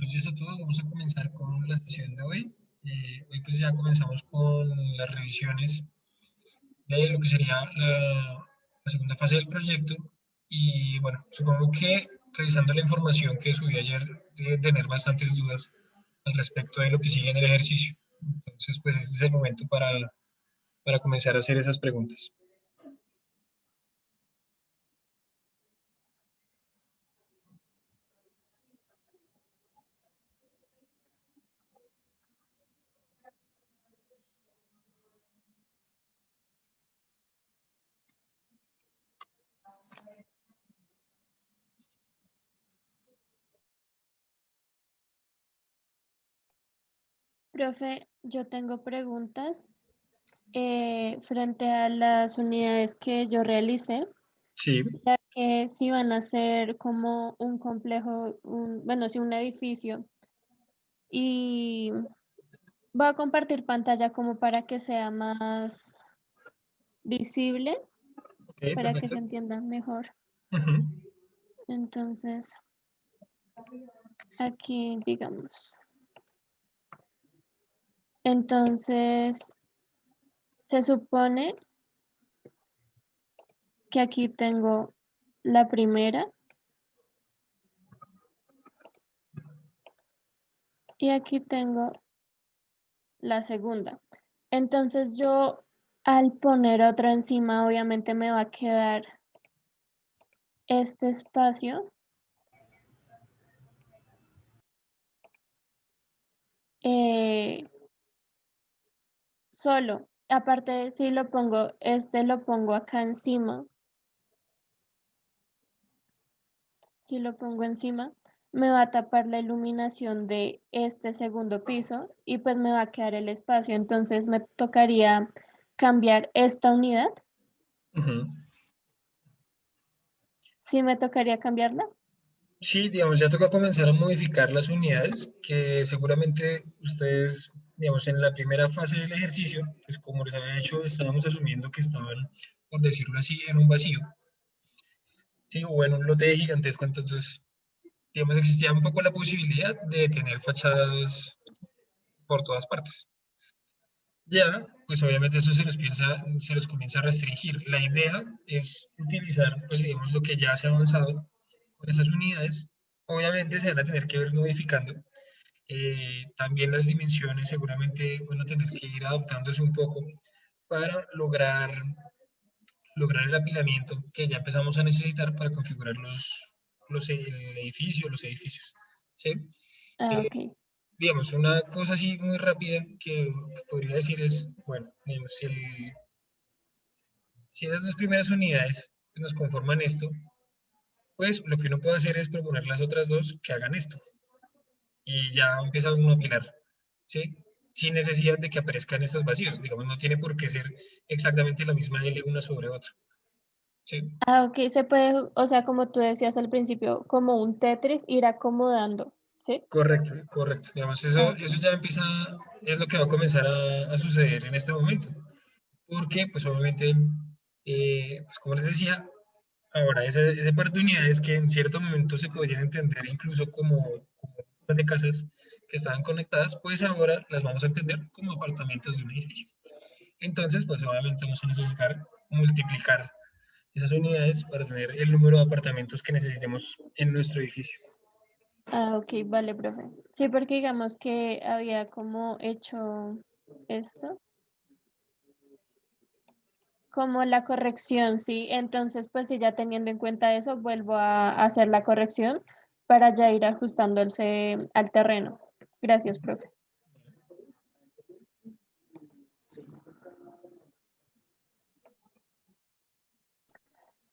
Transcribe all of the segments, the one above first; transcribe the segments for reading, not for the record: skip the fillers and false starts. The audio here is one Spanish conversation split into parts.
Buenos días a todos. Vamos a comenzar con la sesión de hoy. Hoy pues ya comenzamos con las revisiones de lo que sería la segunda fase del proyecto. Y bueno, supongo que revisando la información que subí ayer, de tener bastantes dudas al respecto de lo que sigue en el ejercicio. Entonces, pues este es el momento para comenzar a hacer esas preguntas. Profe, yo tengo preguntas frente a las unidades que yo realicé, Sí, ya que si van a ser como un complejo, bueno, sí, un edificio, y voy a compartir pantalla como para que sea más visible, ok, para que perfecto. se entienda mejor. Ujú. Entonces, aquí digamos. Entonces, se supone que aquí tengo la primera y aquí tengo la segunda. Entonces yo al poner otra encima, obviamente me va a quedar este espacio eh, solo. Aparte de si lo pongo, lo pongo acá encima. Si lo pongo encima, me va a tapar la iluminación de este segundo piso y pues me va a quedar el espacio. Entonces me tocaría cambiar esta unidad. Ujú. Sí me tocaría cambiarla. Sí, digamos, ya toca comenzar a modificar las unidades que seguramente ustedes, digamos, en la primera fase del ejercicio, pues como les había dicho, estábamos asumiendo que estaban, por decirlo así, en un vacío, ¿sí? O en un lote gigantesco, entonces, digamos, existía un poco la posibilidad de tener fachadas por todas partes. Ya, pues obviamente eso se los comienza a restringir. La idea es utilizar, pues digamos, lo que ya se ha avanzado con esas unidades. Obviamente se van a tener que ver modificando. También las dimensiones seguramente van a tener que ir adaptándose un poco para lograr el apilamiento que ya empezamos a necesitar para configurar el edificio, los edificios. ¿Sí? Ah, Eh, ok. digamos, una cosa así muy rápida que podría decir es, bueno, digamos, si esas dos primeras unidades nos conforman esto, pues lo que uno puede hacer es proponer las otras dos que hagan esto y ya empieza uno a opinar, ¿sí? Sin necesidad de que aparezcan estos vacíos, digamos, no tiene por qué ser exactamente la misma L una sobre otra, ¿sí? Ah, ok, se puede, o sea, como tú decías al principio, como un Tetris, ir acomodando, ¿sí? Correcto, correcto. Digamos, Ah, eso ok. ya empieza, es lo que va a comenzar a suceder en este momento, porque pues obviamente, pues como les decía, ahora ese par de unidades que en cierto momento se podrían entender incluso como de casas que estaban conectadas, pues ahora las vamos a entender como apartamentos de un edificio. Entonces, pues obviamente vamos a necesitar multiplicar esas unidades para tener el número de apartamentos que necesitemos en nuestro edificio. Ah, ok, vale, profe. Sí, porque digamos que había como hecho esto, como la corrección, sí. Entonces, pues sí, ya teniendo en cuenta eso, vuelvo a hacer la corrección para ya ir ajustándose al terreno. Gracias, profe.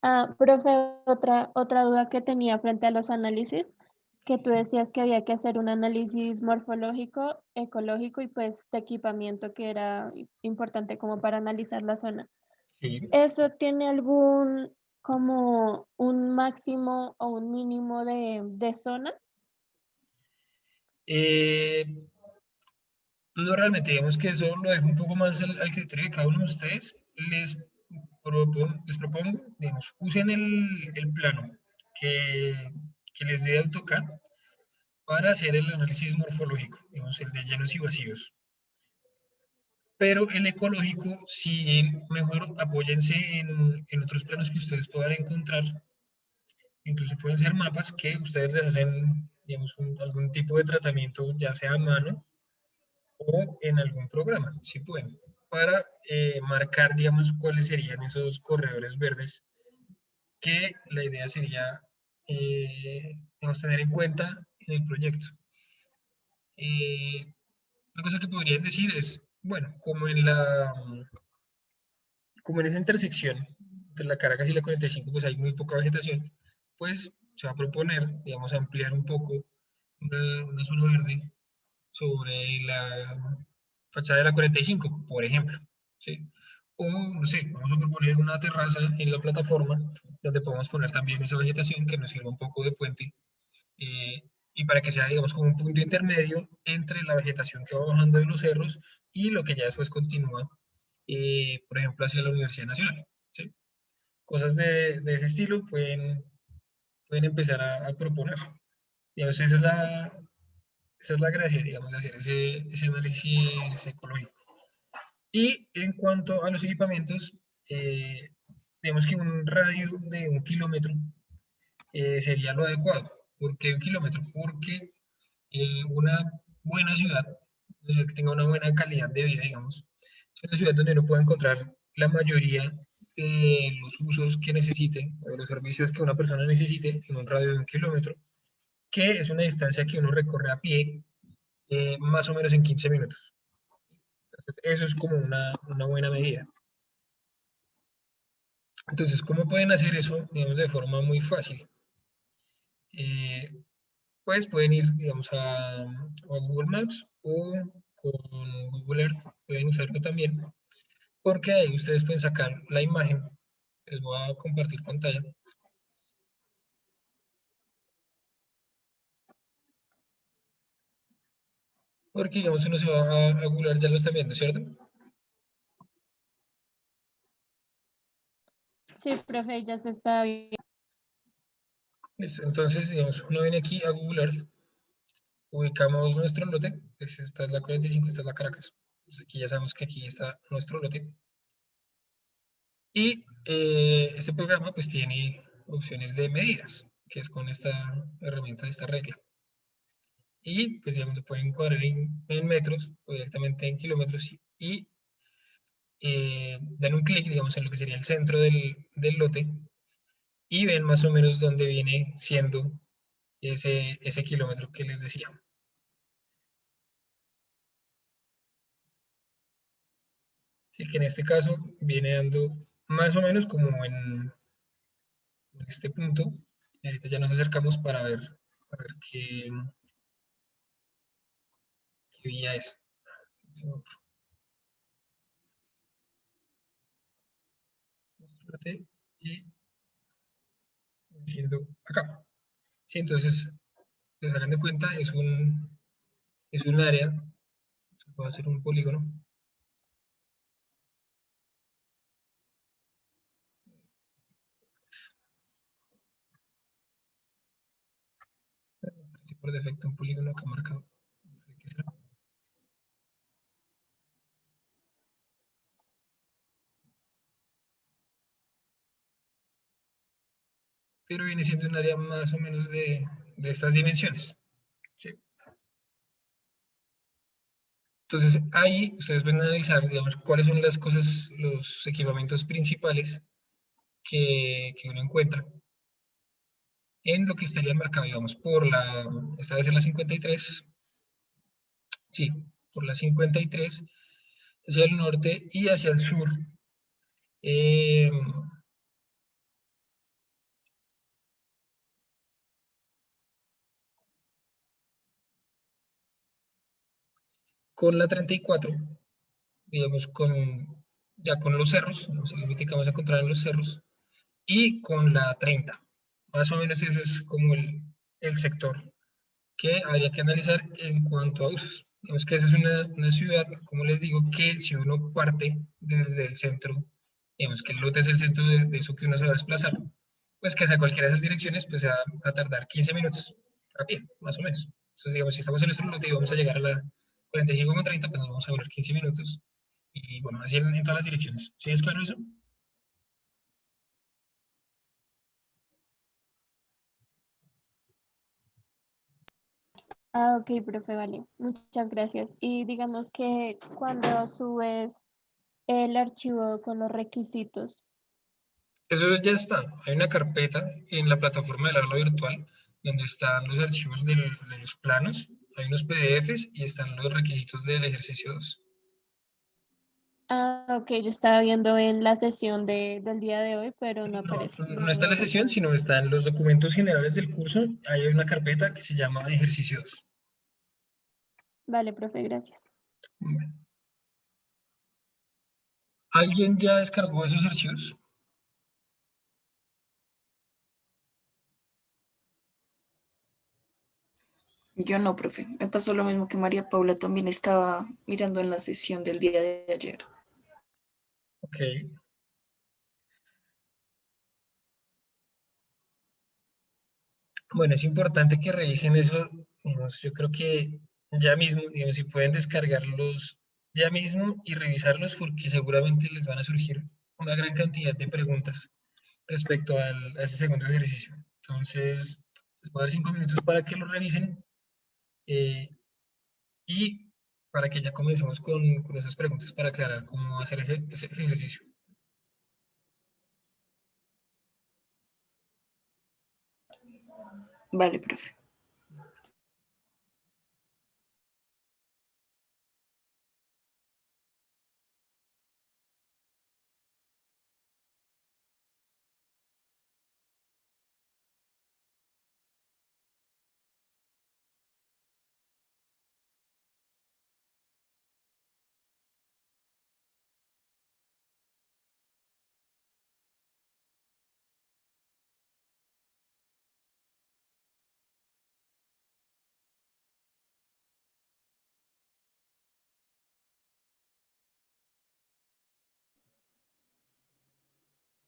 Ah, profe, otra duda que tenía frente a los análisis, que tú decías que había que hacer un análisis morfológico, ecológico y pues de equipamiento que era importante como para analizar la zona. Sí. ¿Eso tiene algún como un máximo o un mínimo de zona? Eh, no realmente, digamos que eso lo dejo un poco más al criterio de cada uno de ustedes. Les propongo, digamos, usen el plano que, que les dé AutoCAD para hacer el análisis morfológico, digamos, el de llenos y vacíos. Pero el ecológico, sí, mejor apóyense en otros planos que ustedes puedan encontrar. Incluso pueden ser mapas que ustedes les hacen, digamos, algún tipo de tratamiento, ya sea a mano o en algún programa, si pueden, para marcar, digamos, cuáles serían esos corredores verdes que la idea sería, digamos, tener en cuenta en el proyecto. Una cosa que podrían decir es, bueno, como en esa intersección entre la Caracas y la 45, pues hay muy poca vegetación, pues se va a proponer, digamos, ampliar un poco una zona verde sobre la fachada de la 45, por ejemplo, ¿sí? O, no sé, vamos a proponer una terraza en la plataforma donde podemos poner también esa vegetación que nos sirva un poco de puente eh, y para que sea, digamos, como un punto intermedio entre la vegetación que va bajando de los cerros y lo que ya después continúa, por ejemplo, hacia la Universidad Nacional, ¿sí? Cosas de ese estilo pueden empezar a proponer. Digamos, esa es la gracia, digamos, de hacer ese análisis ecológico. Y en cuanto a los equipamientos, eh, digamos que un radio de 1 kilómetro sería lo adecuado. ¿Por qué 1 kilómetro? Porque una buena ciudad, o sea, que tenga una buena calidad de vida, digamos, es una ciudad donde uno puede encontrar la mayoría de los usos que necesite, o de los servicios que una persona necesite en un radio de 1 kilómetro, que es una distancia que uno recorre a pie más o menos en 15 minutos. Entonces, eso es como una buena medida. Entonces, ¿cómo pueden hacer eso, digamos, de forma muy fácil? Eh, pues pueden ir, digamos, a Google Maps o con Google Earth, pueden usarlo también, porque ahí ustedes pueden sacar la imagen. Les voy a compartir pantalla, porque, digamos, uno se va a Google Earth, ya lo están viendo, ¿cierto? Sí, profe, ya se está viendo. Listo. Entonces, digamos, uno viene aquí a Google Earth, ubicamos nuestro lote, pues esta es la 45, esta es la Caracas. Entonces, aquí ya sabemos que aquí está nuestro lote. Y este programa pues tiene opciones de medidas, que es con esta herramienta, esta regla. Y pues digamos, lo pueden cuadrar en metros o directamente en kilómetros y dan un clic, digamos, en lo que sería el centro del lote y ven más o menos dónde viene siendo ese kilómetro que les decía. Así que en este caso viene dando más o menos como en este punto. Y ahorita ya nos acercamos para ver qué vía es. Y siendo acá. Sí, entonces, pues hagan de cuenta, es un área, va a ser un polígono, por defecto un polígono acá marcado. Pero viene siendo un área más o menos de estas dimensiones. ¿Sí? Entonces, ahí ustedes pueden analizar, digamos, cuáles son las cosas, los equipamientos principales que uno encuentra en lo que estaría marcado, digamos, esta vez en la 53, sí, por la 53, hacia el norte y hacia el sur. Eh, con la 34, digamos, ya con los cerros, no sé, el límite que vamos a encontrar en los cerros, y con la 30. Más o menos ese es como el sector que habría que analizar en cuanto a usos. Digamos que esa es una ciudad, como les digo, que si uno parte desde el centro, digamos que el lote es el centro de eso que uno se va a desplazar, pues que hacia cualquiera de esas direcciones, pues se va a tardar 15 minutos a pie, más o menos. Entonces, digamos, si estamos en nuestro lote y vamos a llegar a la 45,30, pues nos vamos a volver 15 minutos. Y bueno, así en todas las direcciones. ¿Sí es claro eso? Ah, ok, profe, vale. Muchas gracias. Y digamos que cuando subes el archivo con los requisitos, Eso ya está. Hay una carpeta en la plataforma del aula virtual donde están los archivos de los planos, hay unos PDFs y están los requisitos del ejercicio 2. ah, ok, yo estaba viendo en la sesión del día de hoy, pero no No, aparece. no Lo está voy en la a sesión, revisar. sino está en los documentos generales del curso. Ahí hay una carpeta que se llama ejercicio 2. Vale, profe, gracias. Bueno, ¿alguien ya descargó esos archivos? Yo no, profe. Me pasó lo mismo que María Paula, también estaba mirando en la sesión del día de ayer. Ok. Bueno, es importante que revisen eso. Digamos, yo creo que ya mismo, digamos, si pueden descargarlos ya mismo y revisarlos porque seguramente les van a surgir una gran cantidad de preguntas respecto a ese segundo ejercicio. Entonces, les voy a dar 5 minutos para que lo revisen eh, y para que ya comencemos con esas preguntas para aclarar cómo hacer ese ejercicio. Vale, profe.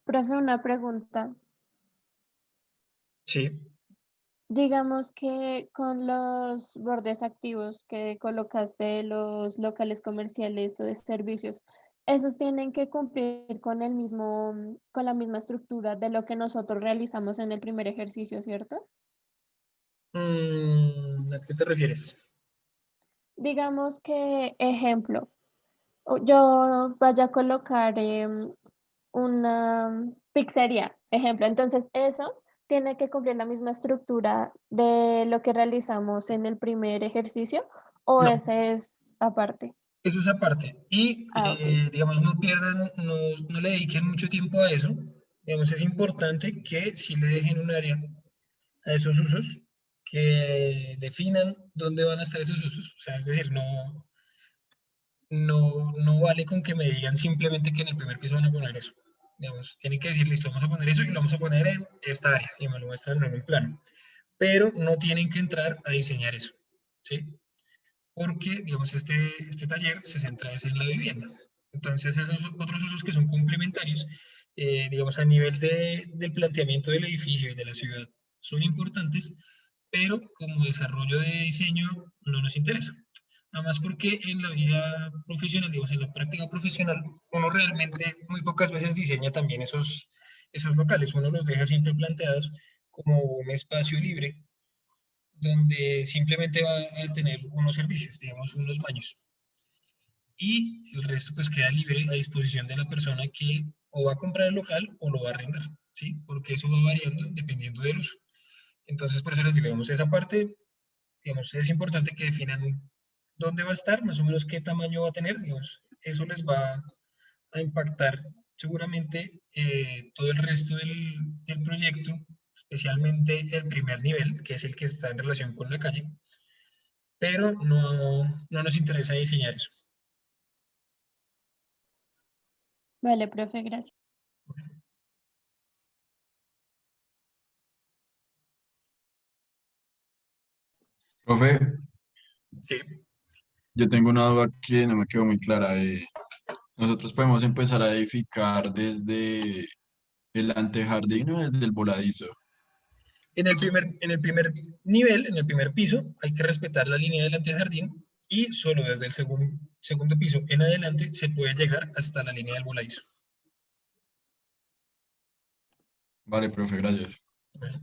Profe, una pregunta. Sí. Digamos que con los bordes activos que colocaste, los locales comerciales o de servicios, esos tienen que cumplir con el mismo, con la misma estructura de lo que nosotros realizamos en el primer ejercicio, ¿cierto? ¿A qué te refieres? Digamos que, ejemplo, yo vaya a colocar una pizzería, ejemplo. Entonces, eso tiene que cumplir la misma estructura de lo que realizamos en el primer ejercicio, o No, ese es aparte. eso es aparte. Y, Ah, ok. digamos, no pierdan, no le dediquen mucho tiempo a eso. Digamos, es importante que si le dejen un área a esos usos, que definan dónde van a estar esos usos. O sea, es decir, no vale con que me digan simplemente que en el primer piso van a poner eso. Digamos, tienen que decir, listo, vamos a poner eso y lo vamos a poner en esta área y me lo muestran en un plano. Pero no tienen que entrar a diseñar eso, ¿sí? Porque, digamos, este taller se centra es en la vivienda. Entonces, esos otros usos que son complementarios, digamos, a nivel del planteamiento del edificio y de la ciudad, son importantes, pero como desarrollo de diseño no nos interesa. Además porque en la vida profesional, digamos, en la práctica profesional, uno realmente muy pocas veces diseña también esos locales, uno los deja siempre planteados como un espacio libre donde simplemente va a tener unos servicios, digamos, unos baños. Y el resto pues queda libre a disposición de la persona que o va a comprar el local o lo va a arrendar, ¿sí? Porque eso va variando dependiendo del uso. Entonces, por eso les digo, digamos, esa parte, digamos, es importante que definan dónde va a estar, más o menos qué tamaño va a tener, digamos, eso les va a impactar seguramente todo el resto del proyecto, especialmente el primer nivel, que es el que está en relación con la calle, pero no nos interesa diseñar eso. Vale, profe, gracias. Profe, Sí. yo tengo una duda que no me quedó muy clara. Nosotros podemos empezar a edificar desde el antejardín o desde el voladizo. En el primer nivel, en el primer piso, hay que respetar la línea del antejardín y solo desde el segundo piso en adelante se puede llegar hasta la línea del voladizo. Vale, profe, gracias. Bueno,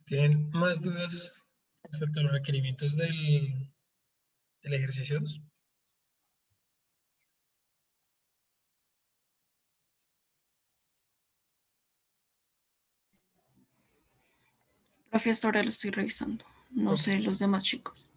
¿tienen más dudas respecto a los requerimientos del ejercicio 2? Profe, hasta ahora lo estoy revisando. No Ok. sé los demás chicos.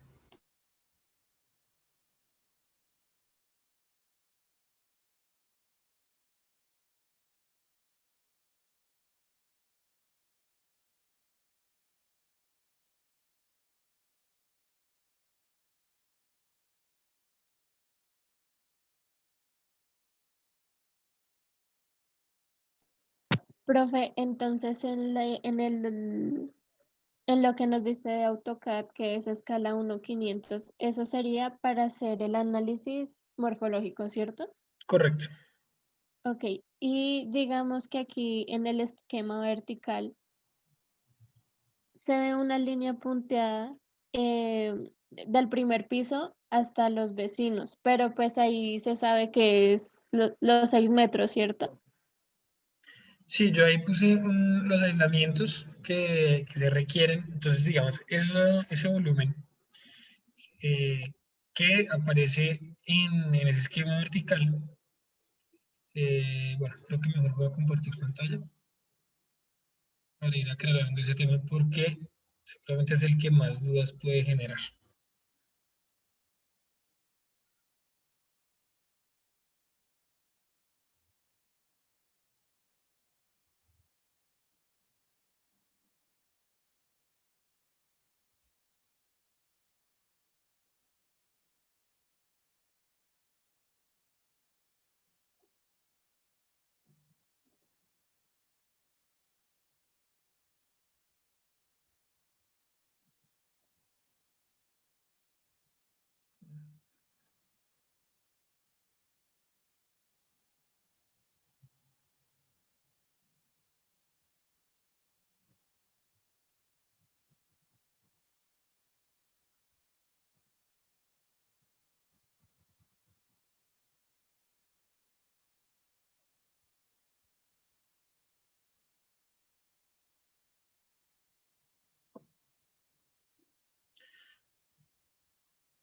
Profe, entonces en lo que nos diste de AutoCAD, que es escala 1:500, eso sería para hacer el análisis morfológico, ¿cierto? Correcto. Ok, y digamos que aquí en el esquema vertical se ve una línea punteada eh, del primer piso hasta los vecinos, pero pues ahí se sabe que es los 6 metros, ¿cierto? Sí, yo ahí puse los aislamientos que se requieren. Entonces, digamos, ese volumen eh, que aparece en ese esquema vertical, bueno, creo que mejor voy a compartir pantalla para ir aclarando ese tema porque seguramente es el que más dudas puede generar.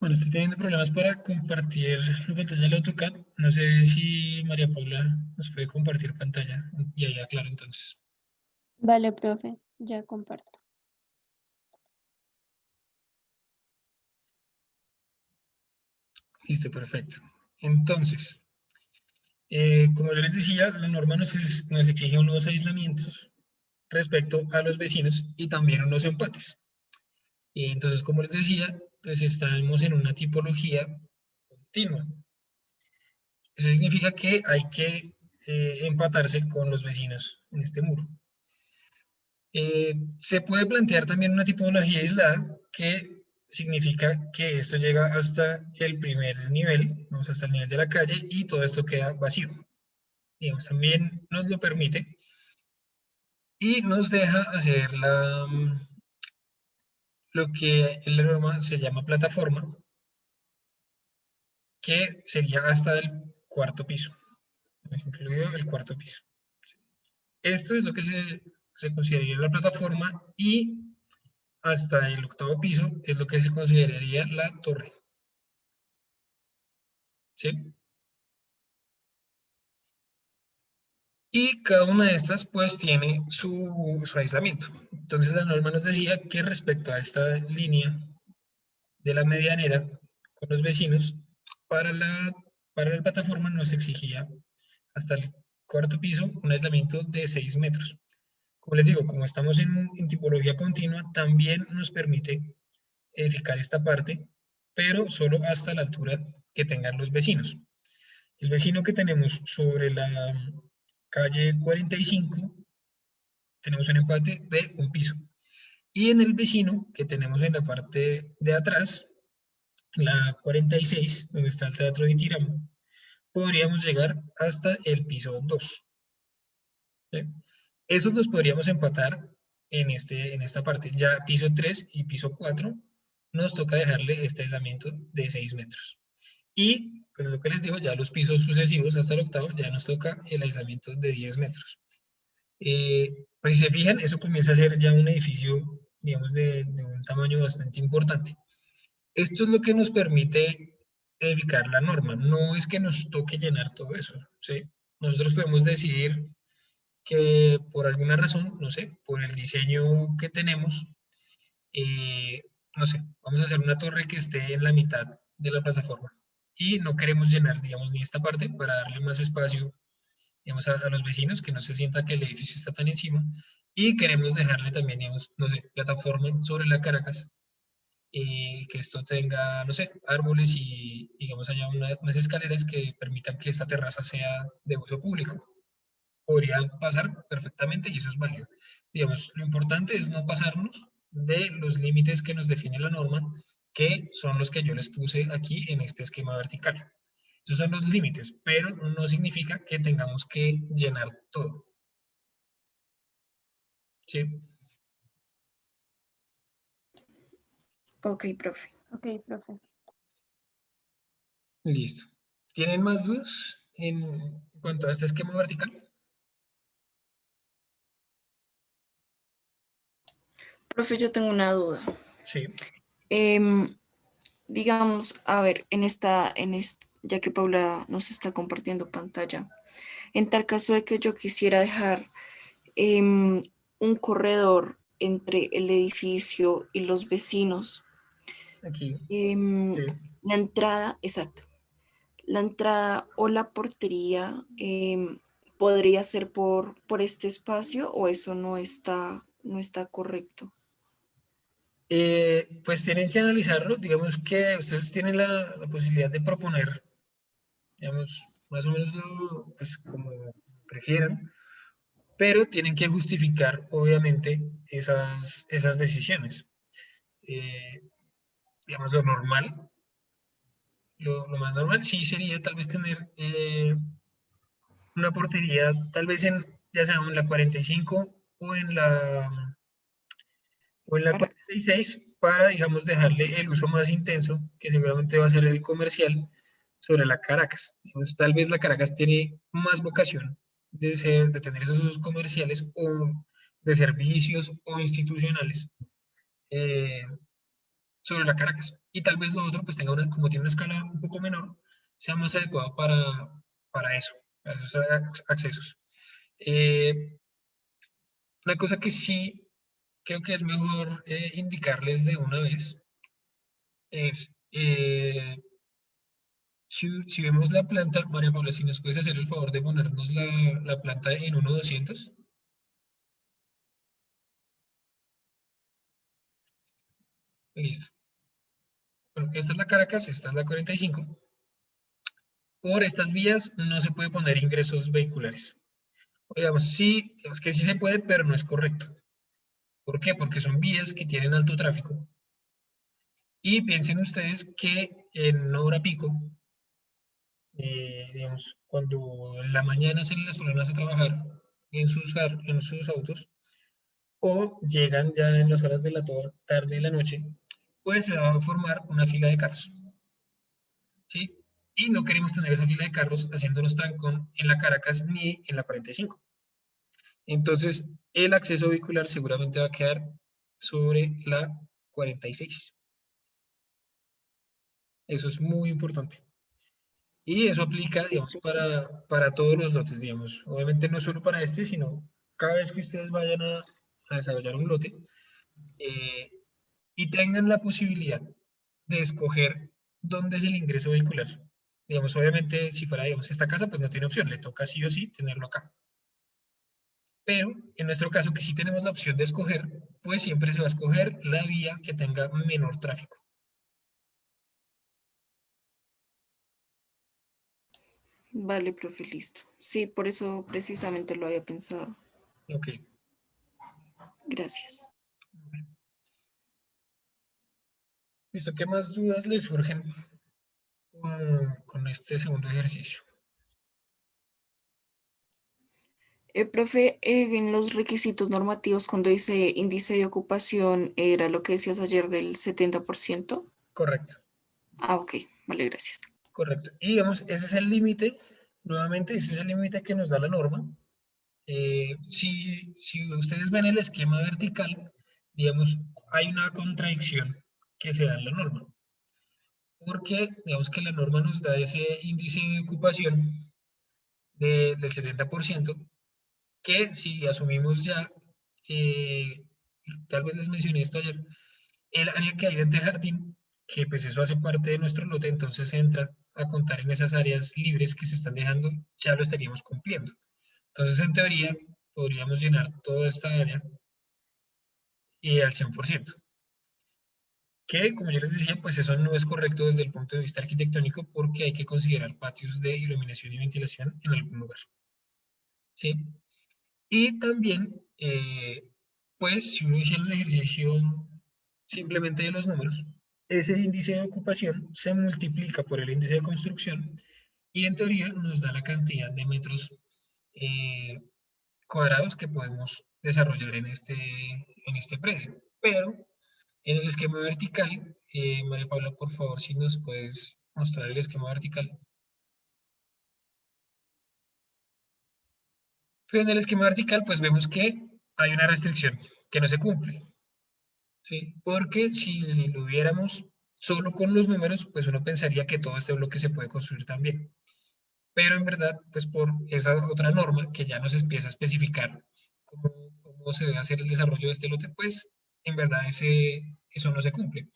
Bueno, estoy teniendo problemas para compartir la pantalla del AutoCAD. No sé si María Paula nos puede compartir pantalla y ahí aclaro entonces. Vale, profe, ya comparto. Listo, perfecto. Entonces, como yo les decía, la norma nos exige unos aislamientos respecto a los vecinos y también unos empates. Y entonces, como les decía, pues estamos en una tipología continua. Eso significa que hay que empatarse con los vecinos en este muro. Se puede plantear también una tipología aislada que significa que esto llega hasta el primer nivel, vamos hasta el nivel de la calle y todo esto queda vacío. Digamos, también nos lo permite y nos deja hacer lo que en la norma se llama plataforma, que sería hasta el cuarto piso, incluido el cuarto piso. Esto es lo que se consideraría la plataforma y hasta el octavo piso es lo que se consideraría la torre. ¿Sí? Y cada una de estas pues tiene su aislamiento. Entonces la norma nos decía que respecto a esta línea de la medianera con los vecinos, para la plataforma nos exigía hasta el cuarto piso un aislamiento de 6 metros. Como les digo, como estamos en tipología continua, también nos permite edificar esta parte, pero solo hasta la altura que tengan los vecinos. El vecino que tenemos sobre la calle 45, tenemos un empate de un piso. Y en el vecino que tenemos en la parte de atrás, la 46, donde está el Teatro de Tiramo, podríamos llegar hasta el piso 2. ¿Sí? Esos los podríamos empatar en esta parte. Ya piso 3 y piso 4 nos toca dejarle este aislamiento de 6 metros. Y, pues lo que les digo, ya los pisos sucesivos hasta el octavo ya nos toca el aislamiento de 10 metros. Pues si se fijan, eso comienza a ser ya un edificio, digamos, de un tamaño bastante importante. Esto es lo que nos permite edificar la norma. No es que nos toque llenar todo eso, ¿sí? Nosotros podemos decidir que por alguna razón, no sé, por el diseño que tenemos, eh, no sé, vamos a hacer una torre que esté en la mitad de la plataforma y no queremos llenar, digamos, ni esta parte para darle más espacio, digamos, a los vecinos, que no se sienta que el edificio está tan encima, y queremos dejarle también, digamos, no sé, plataforma sobre la Caracas, que esto tenga, no sé, árboles y, digamos, haya unas escaleras que permitan que esta terraza sea de uso público. Podría pasar perfectamente y eso es válido. Digamos, lo importante es no pasarnos de los límites que nos define la norma, que son los que yo les puse aquí en este esquema vertical. Esos son los límites, pero no significa que tengamos que llenar todo. ¿Sí? Ok, profe. Ok, profe. Listo. ¿Tienen más dudas en cuanto a este esquema vertical? Profe, yo tengo una duda. Sí. Em, digamos, a ver, ya que Paula nos está compartiendo pantalla, en tal caso de que yo quisiera dejar em, un corredor entre el edificio y los vecinos, Aquí. em, Sí. la entrada, exacto, la entrada o la portería podría ser por este espacio o eso no está correcto. Pues tienen que analizarlo. Digamos que ustedes tienen la posibilidad de proponer, digamos, más o menos pues, como prefieran, pero tienen que justificar, obviamente, esas decisiones. Eh, digamos, lo más normal sí sería tal vez tener una portería, tal vez ya sea en la 45 o en la Para, 46 para, digamos, dejarle el uso más intenso, que seguramente va a ser el comercial, sobre la Caracas. Digamos, tal vez la Caracas tiene más vocación de tener esos usos comerciales o de servicios o institucionales eh, sobre la Caracas. Y tal vez lo otro, pues tenga como tiene una escala un poco menor, sea más adecuado para eso, para esos accesos. Eh, una cosa que sí creo que es mejor indicarles de una vez es, si vemos la planta, María Paula, si nos puedes hacer el favor de ponernos la planta en 1.200. Listo. Bueno, esta es la Caracas, esta es la 45. por estas vías no se puede poner ingresos vehiculares. O digamos, sí, es que sí se puede, pero no es correcto. ¿Por qué? Porque son vías que tienen alto tráfico. Y piensen ustedes que en hora pico, digamos, cuando en la mañana salen las personas a trabajar en sus autos, o llegan ya en las horas de la tarde de la noche, pues se va a formar una fila de carros, ¿sí? Y no queremos tener esa fila de carros haciéndonos trancón en la Caracas ni en la 45. Entonces, el acceso vehicular seguramente va a quedar sobre la 46. Eso es muy importante. Y eso aplica, Sí, digamos, profe. para todos los lotes, digamos. Obviamente no solo para este, sino cada vez que ustedes vayan a desarrollar un lote eh, y tengan la posibilidad de escoger dónde es el ingreso vehicular. Digamos, obviamente, si fuera, digamos, esta casa, pues no tiene opción, le toca sí o sí tenerlo acá. Pero en nuestro caso, que sí tenemos la opción de escoger, pues siempre se va a escoger la vía que tenga menor tráfico. Vale, profe, listo. Sí, por eso precisamente lo había pensado. Ok. Gracias. Listo, ¿qué más dudas les surgen con este segundo ejercicio? Profe, en los requisitos normativos, cuando dice índice de ocupación, ¿era lo que decías ayer del 70%? Correcto, Ah, ok, vale, gracias. correcto. Y digamos, ese es el límite, nuevamente, ese es el límite que nos da la norma. Si ustedes ven el esquema vertical, digamos, hay una contradicción que se da en la norma. Porque, digamos que la norma nos da ese índice de ocupación del 70%, que si asumimos ya, eh, tal vez les mencioné esto ayer, el área que hay de jardín, que pues eso hace parte de nuestro lote, entonces entra a contar en esas áreas libres que se están dejando, ya lo estaríamos cumpliendo. Entonces, en teoría, podríamos llenar toda esta área al 100%. Que, como yo les decía, pues eso no es correcto desde el punto de vista arquitectónico porque hay que considerar patios de iluminación y ventilación en algún lugar. ¿Sí? Y también, pues, si uno hiciera el ejercicio simplemente de los números, ese índice de ocupación se multiplica por el índice de construcción y en teoría nos da la cantidad de metros eh, cuadrados que podemos desarrollar en este predio. Pero en el esquema vertical, María Paula, por favor, si nos puedes mostrar el esquema vertical. Pero en el esquema vertical, pues vemos que hay una restricción que no se cumple. ¿Sí? Porque si lo viéramos solo con los números, pues uno pensaría que todo este bloque se puede construir también. Pero en verdad, pues por esa otra norma que ya nos empieza a especificar cómo, cómo se debe hacer el desarrollo de este lote, pues en verdad eso no se cumple.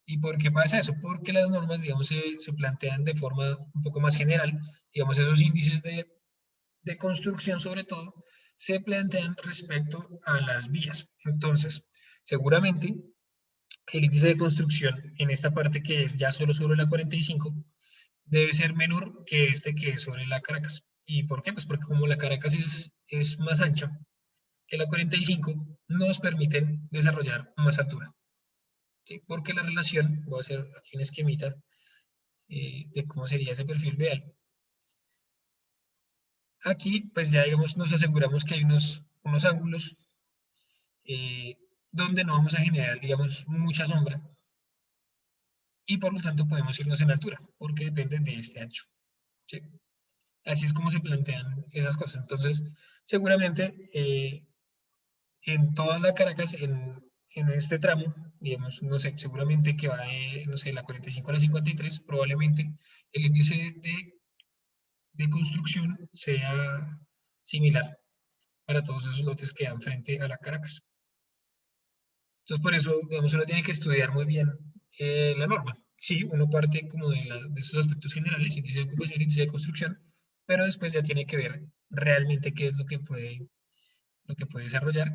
¿Y por qué pasa eso? Porque las normas, digamos, se plantean de forma un poco más general, digamos, esos índices de construcción sobre todo, se plantean respecto a las vías. Entonces, seguramente el índice de construcción en esta parte que es ya solo sobre la 45 debe ser menor que este que es sobre la Caracas. ¿Y por qué? Pues porque como la Caracas es más ancha que la 45, nos permiten desarrollar más altura. ¿Sí? Porque la relación, voy a hacer aquí un esquemita de cómo sería ese perfil real. Aquí, pues ya digamos, nos aseguramos que hay unos ángulos donde no vamos a generar, digamos, mucha sombra y por lo tanto podemos irnos en altura, porque dependen de este ancho. ¿Sí? Así es como se plantean esas cosas. Entonces, seguramente en toda la Caracas, en este tramo, digamos, no sé, seguramente que va de, no sé, la 45 a la 53, probablemente el índice de construcción sea similar para todos esos lotes que dan frente a la Caracas. Entonces, por eso, digamos, uno tiene que estudiar muy bien la norma. Sí, uno parte como de esos aspectos generales, índice de ocupación, índice de construcción, pero después ya tiene que ver realmente qué es lo que puede desarrollar,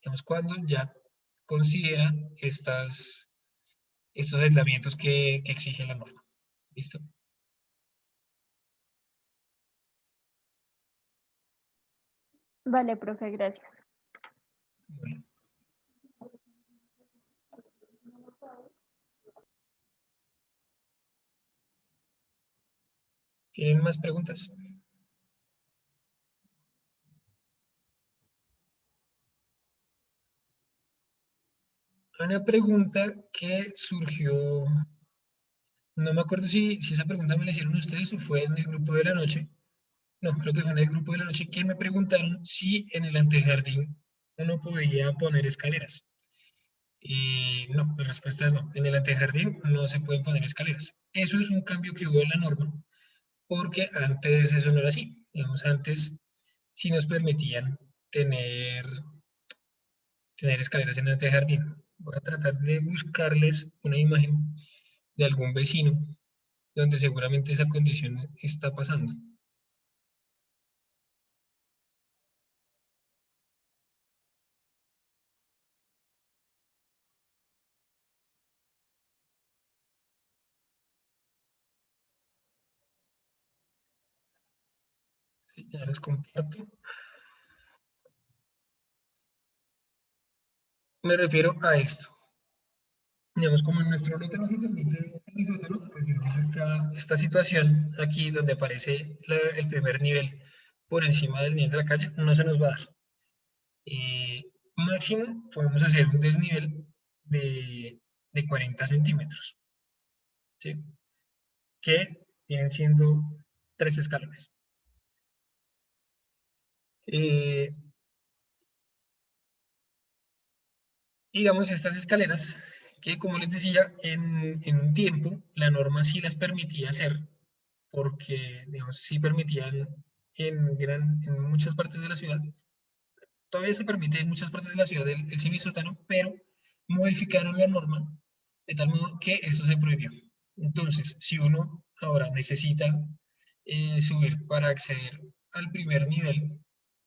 digamos, cuando ya considera estos aislamientos que exige la norma. ¿Listo? Vale, profe, gracias. Bueno. ¿Tienen más preguntas? Una pregunta que surgió, no me acuerdo si esa pregunta me la hicieron ustedes o fue en el grupo de la noche. No, creo que fue en el grupo de la noche que me preguntaron si en el antejardín uno podía poner escaleras. Y no, la respuesta es no. En el antejardín no se pueden poner escaleras. Eso es un cambio que hubo en la norma, porque antes eso no era así. Digamos, antes sí nos permitían tener escaleras en el antejardín. Voy a tratar de buscarles una imagen de algún vecino donde seguramente esa condición está pasando. Sí, ya les comparto. Me refiero a esto. Digamos, como en nuestro lote no se permite el isótono, pues digamos esta situación aquí donde aparece el primer nivel por encima del nivel de la calle, no se nos va a dar. Máximo podemos hacer un desnivel de 40 centímetros, ¿sí? Que vienen siendo 3 escalones. Eh, digamos, estas escaleras, que como les decía, en un tiempo la norma sí las permitía hacer, porque, digamos, sí permitían en muchas partes de la ciudad, todavía se permite en muchas partes de la ciudad el semisótano, pero modificaron la norma de tal modo que eso se prohibió. Entonces, si uno ahora necesita subir para acceder al primer nivel,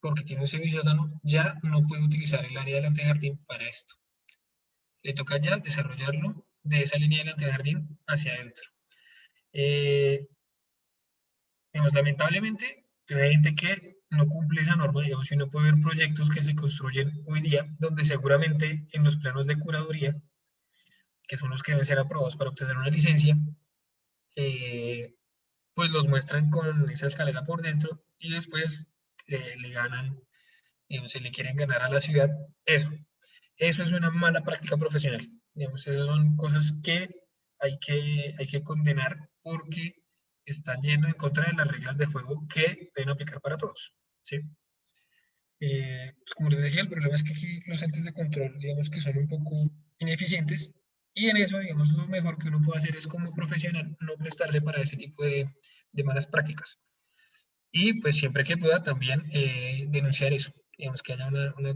porque tiene un semisótano, ya no puede utilizar el área del antejardín para esto. Le toca ya desarrollarlo de esa línea del antejardín hacia adentro. Digamos, lamentablemente, pues hay gente que no cumple esa norma, digamos, y uno puede ver proyectos que se construyen hoy día, donde seguramente en los planos de curaduría, que son los que deben ser aprobados para obtener una licencia, eh, pues los muestran con esa escalera por dentro y después le ganan, digamos, se le quieren ganar a la ciudad eso. Eso es una mala práctica profesional. Digamos, esas son cosas que hay que condenar porque están yendo en contra de las reglas de juego que deben aplicar para todos. ¿Sí? Pues como les decía, el problema es que aquí los entes de control, digamos que son un poco ineficientes y en eso, digamos, lo mejor que uno puede hacer es como profesional no prestarse para ese tipo de malas prácticas. Y pues siempre que pueda también denunciar eso, digamos que haya una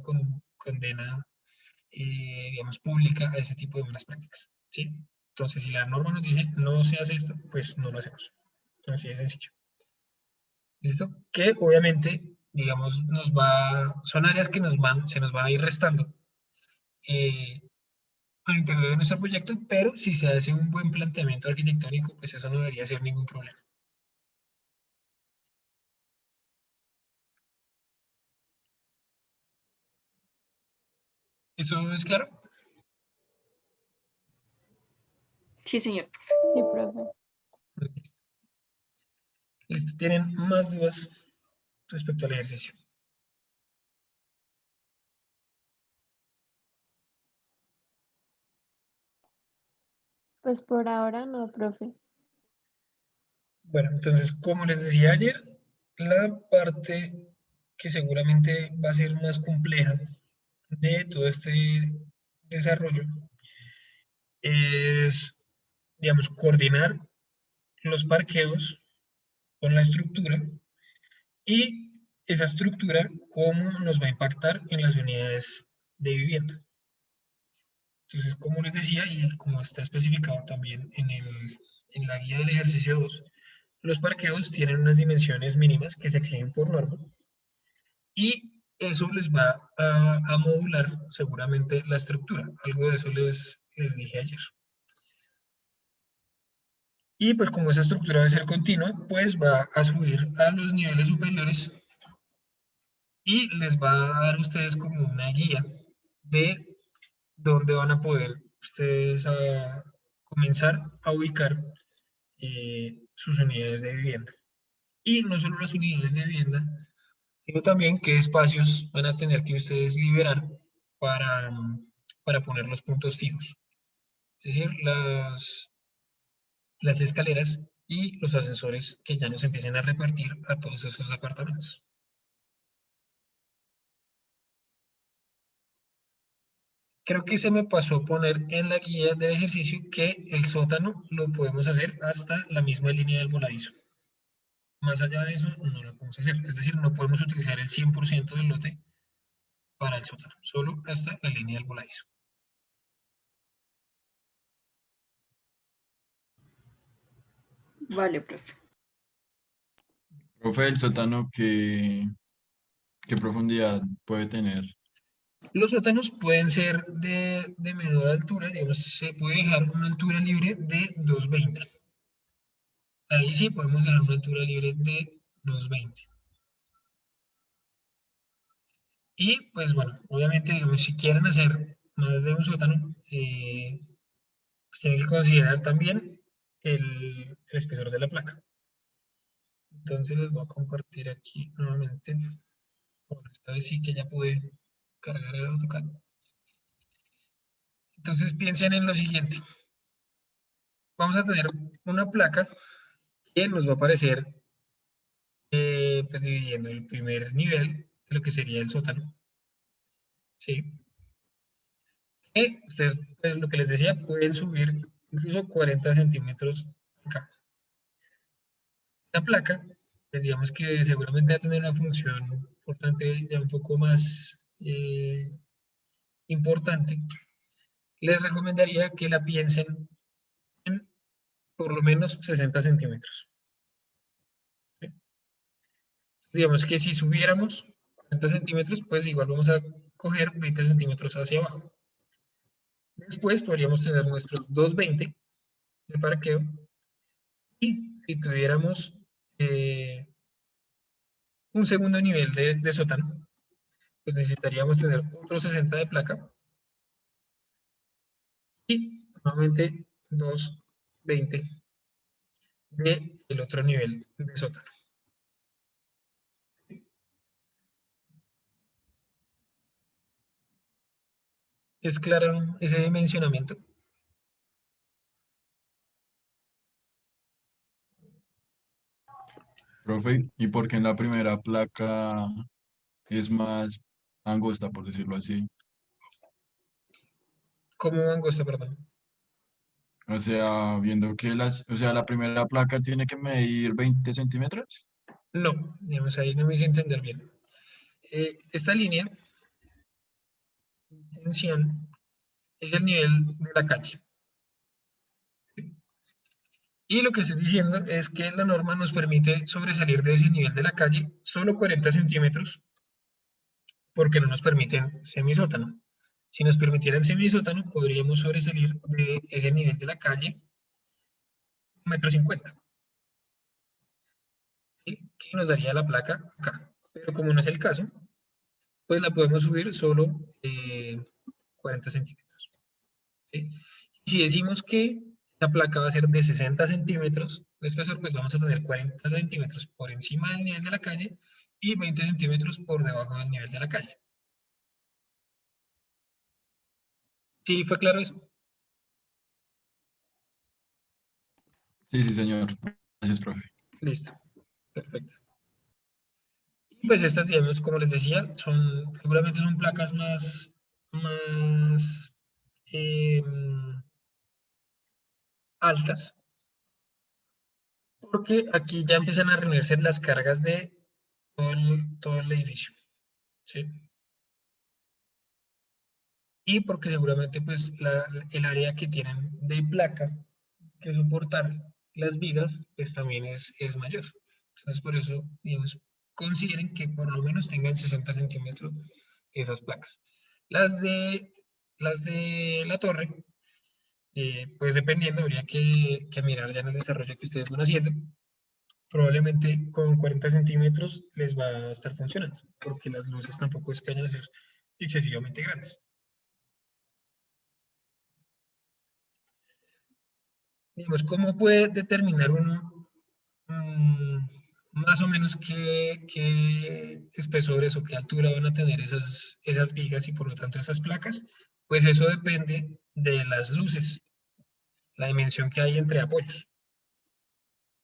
condena digamos, pública a ese tipo de malas prácticas, ¿sí? Entonces, si la norma nos dice no se hace esto, pues no lo hacemos. Así de sencillo. ¿Listo? Que obviamente, digamos, son áreas que se nos van a ir restando eh, al interior de nuestro proyecto, pero si se hace un buen planteamiento arquitectónico, pues eso no debería ser ningún problema. ¿Eso es claro? Sí, señor. Sí, profe. ¿Listo? ¿Tienen más dudas respecto al ejercicio? Pues por ahora no, profe. Bueno, entonces, como les decía ayer, la parte que seguramente va a ser más compleja de todo este desarrollo es, digamos, coordinar los parqueos con la estructura y esa estructura, cómo nos va a impactar en las unidades de vivienda. Entonces, como les decía, y como está especificado también en la guía del ejercicio 2, los parqueos tienen unas dimensiones mínimas que se exigen por norma y eso les va a modular seguramente la estructura. Algo de eso les dije ayer. Y pues como esa estructura debe ser continua, pues va a subir a los niveles superiores y les va a dar a ustedes como una guía de dónde van a poder ustedes comenzar a ubicar sus unidades de vivienda. Y no solo las unidades de vivienda, sino también qué espacios van a tener que ustedes liberar para, para poner los puntos fijos. Es decir, las escaleras y los ascensores que ya nos empiecen a repartir a todos esos apartamentos. Creo que se me pasó poner en la guía del ejercicio que el sótano lo podemos hacer hasta la misma línea del voladizo. Más allá de eso, no lo podemos hacer. Es decir, no podemos utilizar el 100% del lote para el sótano, solo hasta la línea del voladizo. Vale, profe. Profe, el sótano, ¿qué profundidad puede tener? Los sótanos pueden ser de menor altura, digamos, se puede dejar una altura libre de 220. Ahí sí podemos dejar una altura libre de 220. Y pues bueno, obviamente, digamos, si quieren hacer más de un sótano, pues tienen que considerar también el espesor de la placa. Entonces les voy a compartir aquí nuevamente. Bueno, esta vez sí que ya pude cargar el AutoCAD. Entonces piensen en lo siguiente. Vamos a tener una placa que nos va a aparecer pues dividiendo el primer nivel de lo que sería el sótano. ¿Sí? Y ustedes, pues lo que les decía, pueden subir incluso 40 centímetros acá. La placa, pues digamos que seguramente va a tener una función importante, ya un poco más importante. Les recomendaría que la piensen en por lo menos 60 centímetros. ¿Sí? Digamos que si subiéramos 40 centímetros, pues igual vamos a coger 20 centímetros hacia abajo. Después podríamos tener nuestros 220 de parqueo y si tuviéramos un segundo nivel de sótano, pues necesitaríamos tener otro 60 de placa y nuevamente 220 del otro nivel de sótano. ¿Es claro ese dimensionamiento? Profe, ¿y por qué en la primera placa es más angosta, por decirlo así? ¿Cómo angosta, perdón? O sea, viendo que o sea, la primera placa tiene que medir 20 centímetros. No, digamos ahí no me hice entender bien. Esta línea en 100 es el nivel de la calle. Y lo que estoy diciendo es que la norma nos permite sobresalir de ese nivel de la calle solo 40 centímetros porque no nos permiten semisótano. Si nos permitieran semisótano, podríamos sobresalir de ese nivel de la calle 1,50 m. ¿Sí? Que nos daría la placa acá. Pero como no es el caso, pues la podemos subir solo 40 centímetros. ¿Sí? Si decimos que la placa va a ser de 60 centímetros de espesor, pues vamos a tener 40 centímetros por encima del nivel de la calle y 20 centímetros por debajo del nivel de la calle. ¿Sí fue claro eso? Sí, sí, señor. Gracias, profe. Listo, perfecto. Y pues estas, digamos, como les decía, seguramente son placas más altas, porque aquí ya empiezan a reunirse las cargas de todo el edificio. ¿Sí? Y porque seguramente pues el área que tienen de placa que soportar las vigas pues también es mayor. Entonces por eso, digamos, consideren que por lo menos tengan 60 centímetros esas placas. Las las de la torre, pues dependiendo, habría que mirar ya en el desarrollo que ustedes van haciendo, probablemente con 40 centímetros les va a estar funcionando, porque las luces tampoco es que vayan a ser excesivamente grandes. Digamos, ¿cómo puede determinar uno más o menos qué espesores o qué altura van a tener esas vigas y por lo tanto esas placas? Pues eso depende de las luces, la dimensión que hay entre apoyos.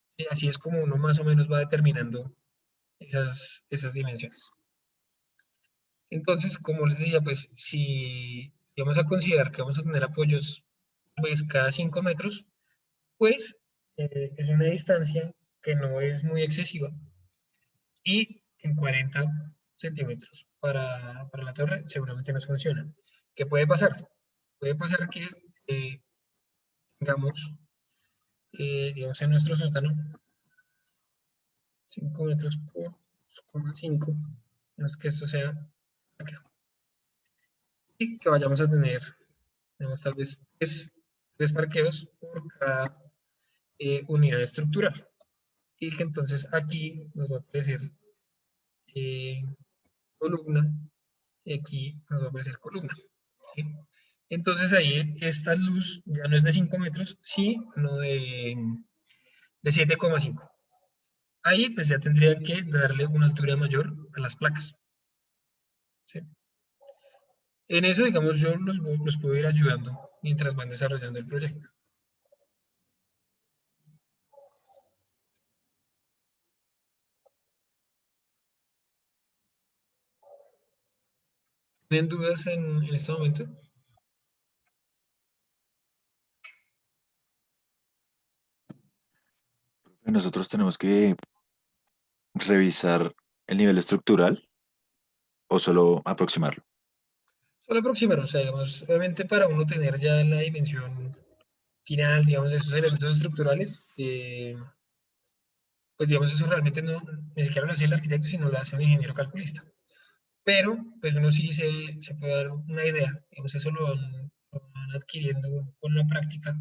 Sí, así es como uno más o menos va determinando esas dimensiones. Entonces, como les decía, pues si vamos a considerar que vamos a tener apoyos pues cada 5 metros, pues es una distancia que no es muy excesiva y en 40 centímetros para la torre seguramente nos funciona. ¿Qué puede pasar? Puede pasar que tengamos, digamos, en nuestro sótano 5 metros por 2,5, no es que esto sea acá, y que vayamos a tener, digamos, tal vez tres parqueos por cada unidad estructural. Y que entonces aquí nos va a aparecer eh, columna y aquí nos va a aparecer columna. ¿Sí? Entonces ahí esta luz ya no es de 5 metros, sino de 7,5. Ahí pues ya tendría que darle una altura mayor a las placas. ¿Sí? En eso, digamos, yo los puedo ir ayudando mientras van desarrollando el proyecto. ¿Tienen dudas en este momento? Nosotros tenemos que revisar el nivel estructural o solo aproximarlo. Solo aproximar, o sea, digamos, obviamente para uno tener ya la dimensión final, digamos, de estos elementos estructurales, pues digamos, eso realmente no, ni siquiera lo hace el arquitecto, sino lo hace un ingeniero calculista. Pero, pues uno sí se puede dar una idea, digamos, eso lo van adquiriendo con la práctica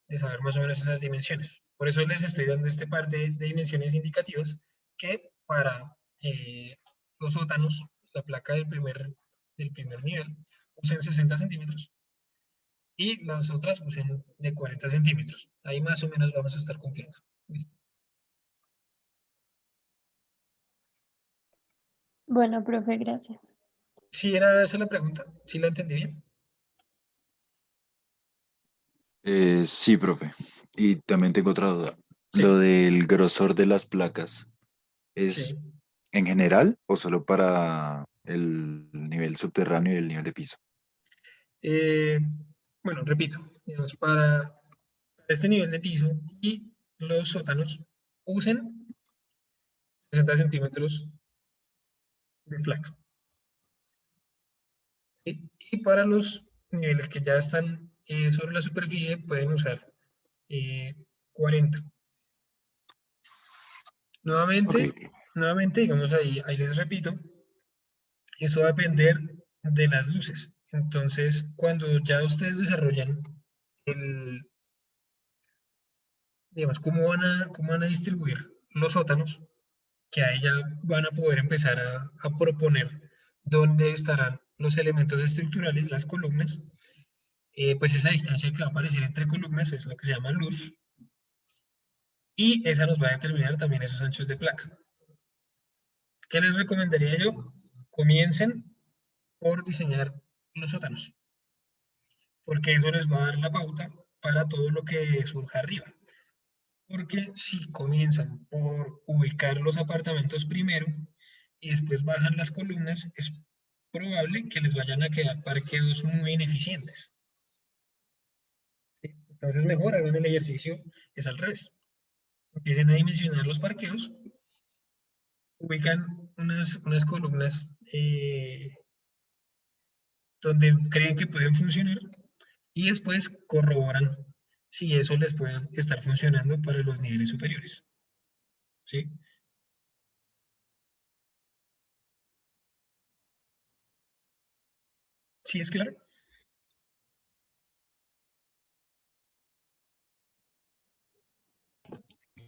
de saber más o menos esas dimensiones. Por eso les estoy dando este par de dimensiones indicativas que para los sótanos, la placa del primer nivel, usen 60 centímetros y las otras usen de 40 centímetros. Ahí más o menos vamos a estar cumpliendo. ¿Listo? Bueno, profe, gracias. ¿Sí era esa la pregunta? ¿Sí la entendí bien? Sí, profe. Y también tengo otra duda. Lo Sí, del grosor de las placas, ¿es sí. en general o solo para el nivel subterráneo y el nivel de piso? Eh, bueno, repito, digamos, para este nivel de piso y los sótanos usen 60 centímetros de placa. ¿Sí? Y para los niveles que ya están sobre la superficie pueden usar eh, 40. Ok, Nuevamente, digamos ahí les repito, eso va a depender de las luces. Entonces, cuando ya ustedes desarrollan el, digamos, cómo van a distribuir los sótanos, que ahí ya van a poder empezar a proponer dónde estarán los elementos estructurales, las columnas, pues esa distancia que va a aparecer entre columnas es lo que se llama luz, y esa nos va a determinar también esos anchos de placa. ¿Qué les recomendaría yo? Comiencen por diseñar los sótanos, porque eso les va a dar la pauta para todo lo que surja arriba. Porque si comienzan por ubicar los apartamentos primero y después bajan las columnas, es probable que les vayan a quedar parqueos muy ineficientes. ¿Sí? Entonces mejor hagan el ejercicio, es al revés. Empiecen a dimensionar los parqueos, ubican unas columnas donde creen que pueden funcionar y después corroboran si eso les puede estar funcionando para los niveles superiores. ¿Sí? ¿Sí es claro?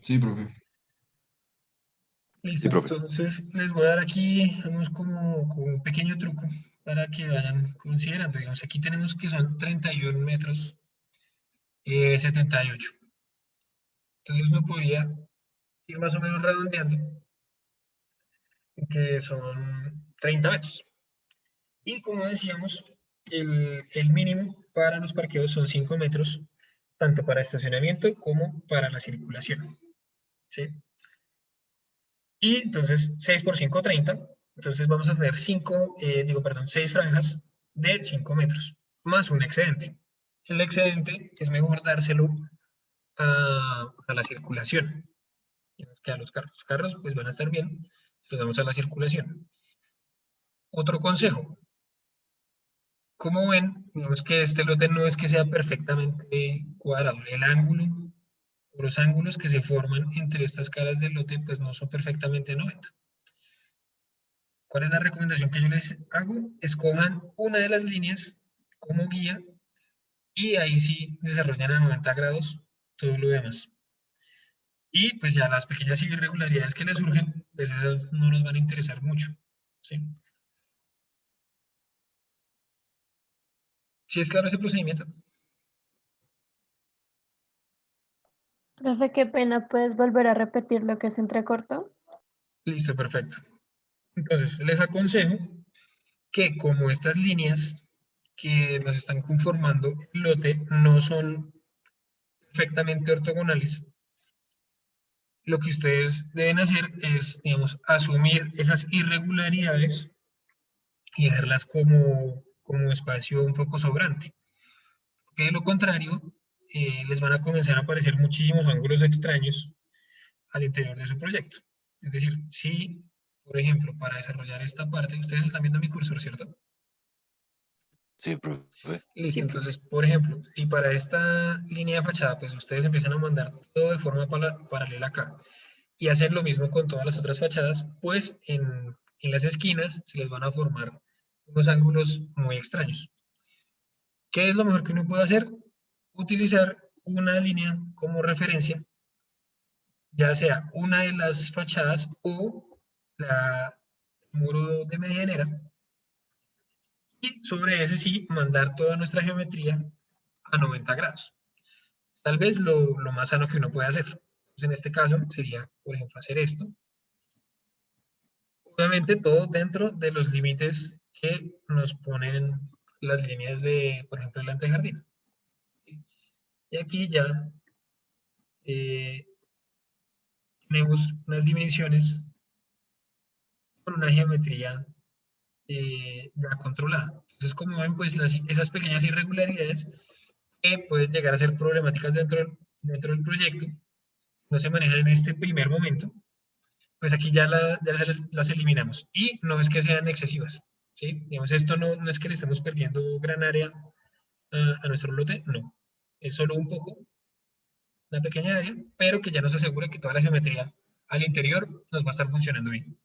Sí, profe. Listo, Sí, profe. entonces les voy a dar aquí, vamos como un pequeño truco para que vayan considerando. Digamos, aquí tenemos que son 31 metros 78. Entonces me podría ir más o menos redondeando, que son 30 metros. Y como decíamos, el mínimo para los parqueos son 5 metros, tanto para estacionamiento como para la circulación. ¿Sí? Y entonces 6 por 5, 30. Entonces vamos a tener 6 franjas de 5 metros, más un excedente. El excedente es mejor dárselo a la circulación, que a los carros. Los carros pues van a estar bien, se los damos a la circulación. Otro consejo, como ven, digamos que este lote no es que sea perfectamente cuadrado. El ángulo o los ángulos que se forman entre estas caras del lote pues no son perfectamente 90. ¿Cuál es la recomendación que yo les hago? Escojan una de las líneas como guía y ahí sí desarrollan a 90 grados todo lo demás. Y pues ya las pequeñas irregularidades que les surgen, pues esas no nos van a interesar mucho. ¿Sí? ¿Sí es claro ese procedimiento? Profe, qué pena, ¿puedes volver a repetir lo que se entrecortó? Listo, perfecto. Entonces, les aconsejo que como estas líneas que nos están conformando el lote no son perfectamente ortogonales, lo que ustedes deben hacer es, digamos, asumir esas irregularidades y dejarlas como espacio un poco sobrante. Porque de lo contrario, les van a comenzar a aparecer muchísimos ángulos extraños al interior de su proyecto. Es decir, si, por ejemplo, para desarrollar esta parte, ustedes están viendo mi cursor, ¿cierto? Sí, profe. Listo, Sí, profe. entonces, por ejemplo, si para esta línea de fachada, pues ustedes empiezan a mandar todo de forma paralela acá y hacer lo mismo con todas las otras fachadas, pues en las esquinas se les van a formar unos ángulos muy extraños. ¿Qué es lo mejor que uno puede hacer? Utilizar una línea como referencia, ya sea una de las fachadas o la muro de medianera, y sobre ese sí mandar toda nuestra geometría a 90 grados. Tal vez lo más sano que uno puede hacer. Entonces, en este caso sería, por ejemplo, hacer esto. Obviamente todo dentro de los límites que nos ponen las líneas de, por ejemplo, el antejardín. Y aquí ya eh, tenemos unas dimensiones con una geometría ya controlada. Entonces, como ven, pues esas pequeñas irregularidades que pueden llegar a ser problemáticas dentro del proyecto, no se manejan en este primer momento, pues aquí ya las eliminamos. Y no es que sean excesivas, ¿sí? Digamos, esto no es que le estemos perdiendo gran área a nuestro lote, no. Es solo un poco, una pequeña área, pero que ya nos asegura que toda la geometría al interior nos va a estar funcionando bien.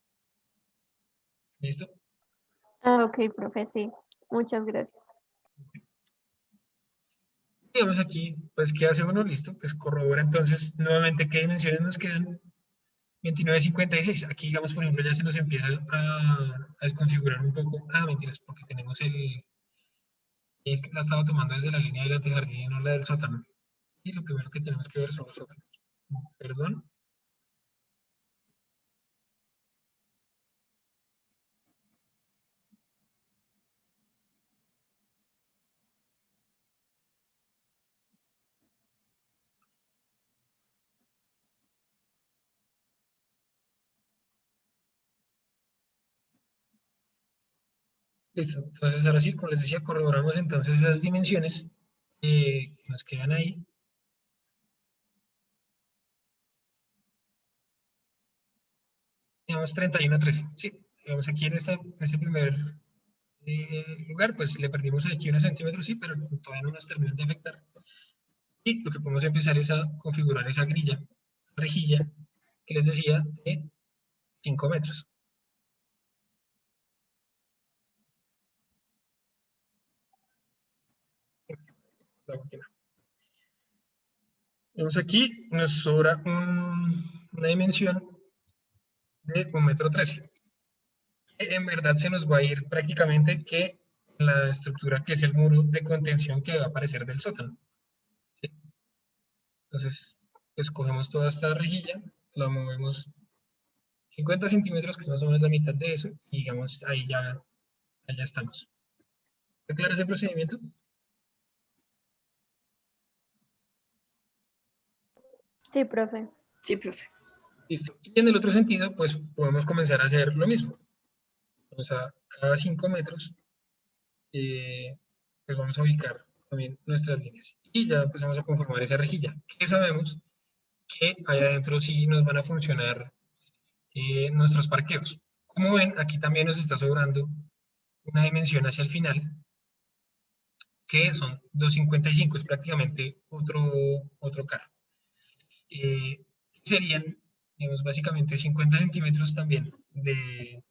¿Listo? Ah, ok, profe, sí. Muchas gracias. Digamos aquí, pues, ¿qué hace uno? Listo, pues corrobora entonces nuevamente qué dimensiones nos quedan. 29,56. Aquí, digamos, por ejemplo, ya se nos empieza a desconfigurar un poco. Ah, mentiras, porque tenemos la estaba tomando desde la línea del antejardín y no la del sótano. Y lo primero que tenemos que ver son los sótanos. Perdón. Listo. Entonces, ahora sí, como les decía, corroboramos entonces esas dimensiones que nos quedan ahí. Digamos 31,13. Sí, digamos aquí en este primer lugar, pues le perdimos aquí unos centímetros, sí, pero todavía no nos terminan de afectar. Y lo que podemos empezar es a configurar esa grilla, rejilla, que les decía, de 5 metros. La última. Vemos aquí, nos sobra una dimensión de 1,13 m. En verdad se nos va a ir prácticamente que la estructura que es el muro de contención que va a aparecer del sótano. ¿Sí? Entonces, pues cogemos toda esta rejilla, la movemos 50 centímetros, que es más o menos la mitad de eso, y digamos, ahí ya estamos. ¿Está claro ese procedimiento? Sí, profe. Sí, profe. Listo. Y en el otro sentido, pues podemos comenzar a hacer lo mismo. O sea, cada 5 metros, pues vamos a ubicar también nuestras líneas. Y ya empezamos a conformar esa rejilla. Que sabemos que ahí adentro sí nos van a funcionar nuestros parqueos. Como ven, aquí también nos está sobrando una dimensión hacia el final, que son 2,55, es prácticamente otro carro. Serían, digamos, básicamente 50 centímetros también de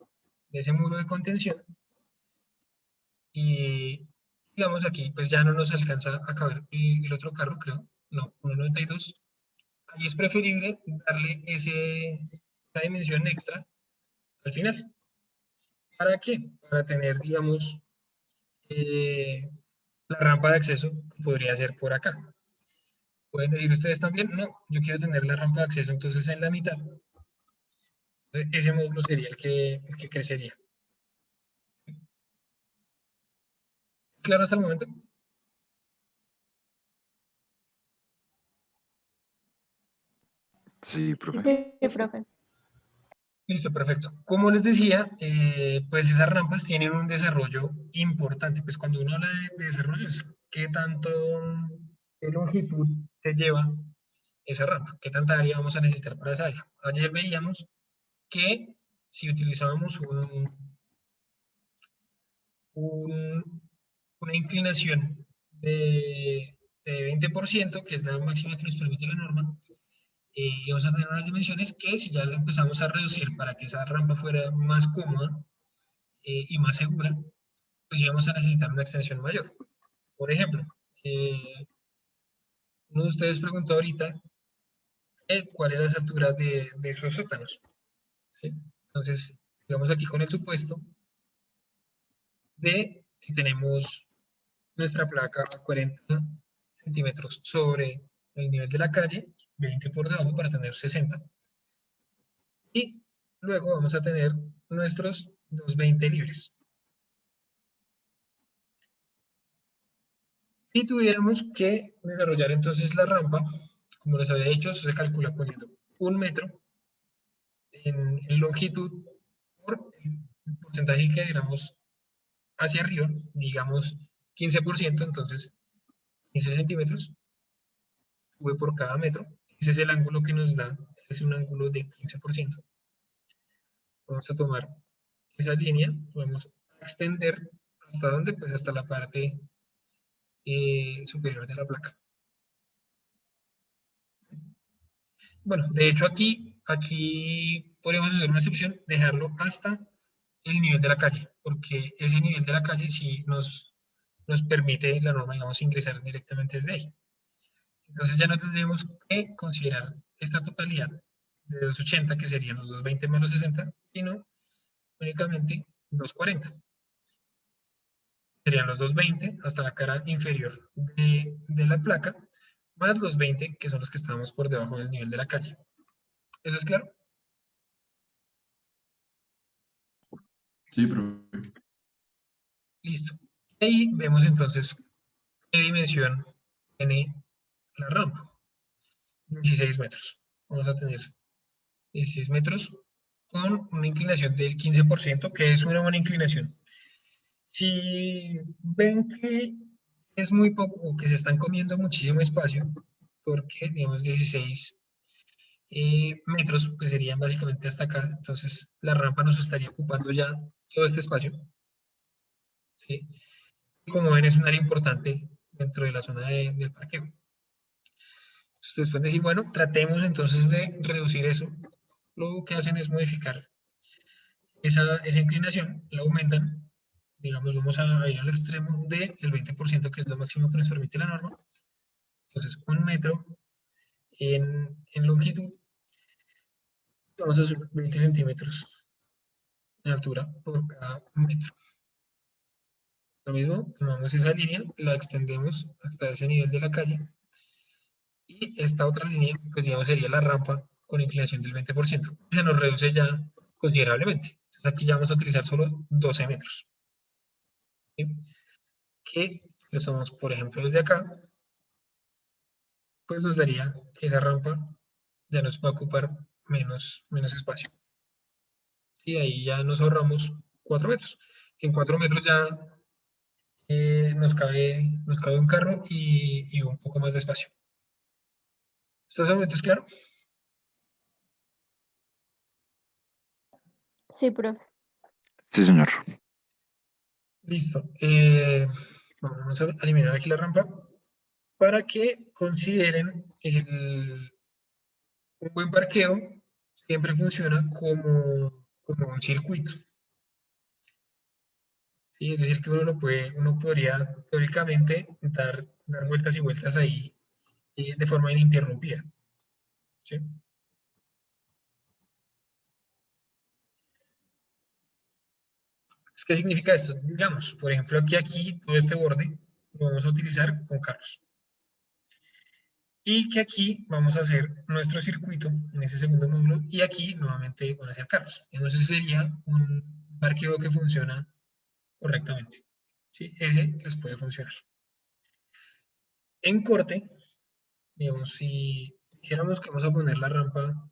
ese muro de contención. Y digamos aquí, pues ya no nos alcanza a caber el otro carro, creo, no, 1,92. Ahí es preferible darle esa dimensión extra al final. ¿Para qué? Para tener, digamos, la rampa de acceso podría ser por acá. Pueden decir ustedes también, no, yo quiero tener la rampa de acceso entonces en la mitad. Entonces, ese módulo sería el que crecería. ¿Claro hasta el momento? Sí, profe. Sí, profe. Listo, perfecto. Como les decía, pues esas rampas tienen un desarrollo importante. Pues cuando uno habla de desarrollo es qué tanto de longitud se lleva esa rampa, qué tanta área vamos a necesitar para esa área. Ayer veíamos que si utilizábamos una inclinación de 20%, que es la máxima que nos permite la norma, y vamos a tener unas dimensiones que si ya la empezamos a reducir para que esa rampa fuera más cómoda y más segura, pues ya vamos a necesitar una extensión mayor. Por ejemplo, uno de ustedes preguntó ahorita cuál era la altura de esos sótanos. ¿Sí? Entonces, digamos aquí con el supuesto de que tenemos nuestra placa a 40 centímetros sobre el nivel de la calle, 20 por debajo para tener 60. Y luego vamos a tener nuestros 220 libres. Si tuviéramos que desarrollar entonces la rampa, como les había dicho, eso se calcula poniendo 1 metro en longitud por el porcentaje que queramos hacia arriba, digamos 15%, entonces 15 centímetros, sube por cada metro. Ese es el ángulo que nos da, es un ángulo de 15%. Vamos a tomar esa línea, vamos a extender hasta dónde, pues hasta la parte superior de la placa. Bueno, de hecho aquí podríamos hacer una excepción, dejarlo hasta el nivel de la calle, porque ese nivel de la calle sí nos permite la norma, digamos, ingresar directamente desde ahí. Entonces ya no tendríamos que considerar esta totalidad de 280, que serían los 220 más los 60, sino únicamente 240. Serían los 220 hasta la cara inferior de la placa, más los 20, que son los que estamos por debajo del nivel de la calle. ¿Eso es claro? Sí, profe. Listo. Ahí vemos entonces qué dimensión tiene la rampa. 16 metros. Vamos a tener 16 metros con una inclinación del 15%, que es una buena inclinación. Si ven que es muy poco o que se están comiendo muchísimo espacio, porque digamos 16 metros, pues serían básicamente hasta acá, entonces la rampa nos estaría ocupando ya todo este espacio. ¿Sí? Y como ven, es un área importante dentro de la zona del parqueo. Ustedes pueden decir, bueno, tratemos entonces de reducir eso. Lo que hacen es modificar esa inclinación, la aumentan, digamos, vamos a ir al extremo del 20%, que es lo máximo que nos permite la norma. Entonces, 1 metro en longitud vamos a subir 20 centímetros de altura por cada metro. Lo mismo, tomamos esa línea, la extendemos hasta ese nivel de la calle y esta otra línea, pues digamos, sería la rampa con inclinación del 20%. Se nos reduce ya considerablemente. Entonces aquí ya vamos a utilizar solo 12 metros. ¿Sí? Que lo somos, por ejemplo, desde acá, pues nos daría que esa rampa ya nos va a ocupar menos espacio. Y ahí ya nos ahorramos 4 metros. En 4 metros ya nos cabe un carro y un poco más de espacio. ¿Hasta ese momento es claro? Sí, profe. Sí, señor. Listo. Vamos a eliminar aquí la rampa para que consideren un buen parqueo siempre funciona como un circuito. ¿Sí? Es decir, que uno podría teóricamente dar vueltas y vueltas ahí de forma ininterrumpida. ¿Sí? ¿Qué significa esto? Digamos, por ejemplo, aquí todo este borde lo vamos a utilizar con carros. Y que aquí vamos a hacer nuestro circuito en ese segundo módulo y aquí nuevamente van a ser carros. Entonces sería un parqueo que funciona correctamente. ¿Sí? Ese les puede funcionar. En corte, digamos, si dijéramos que vamos a poner la rampa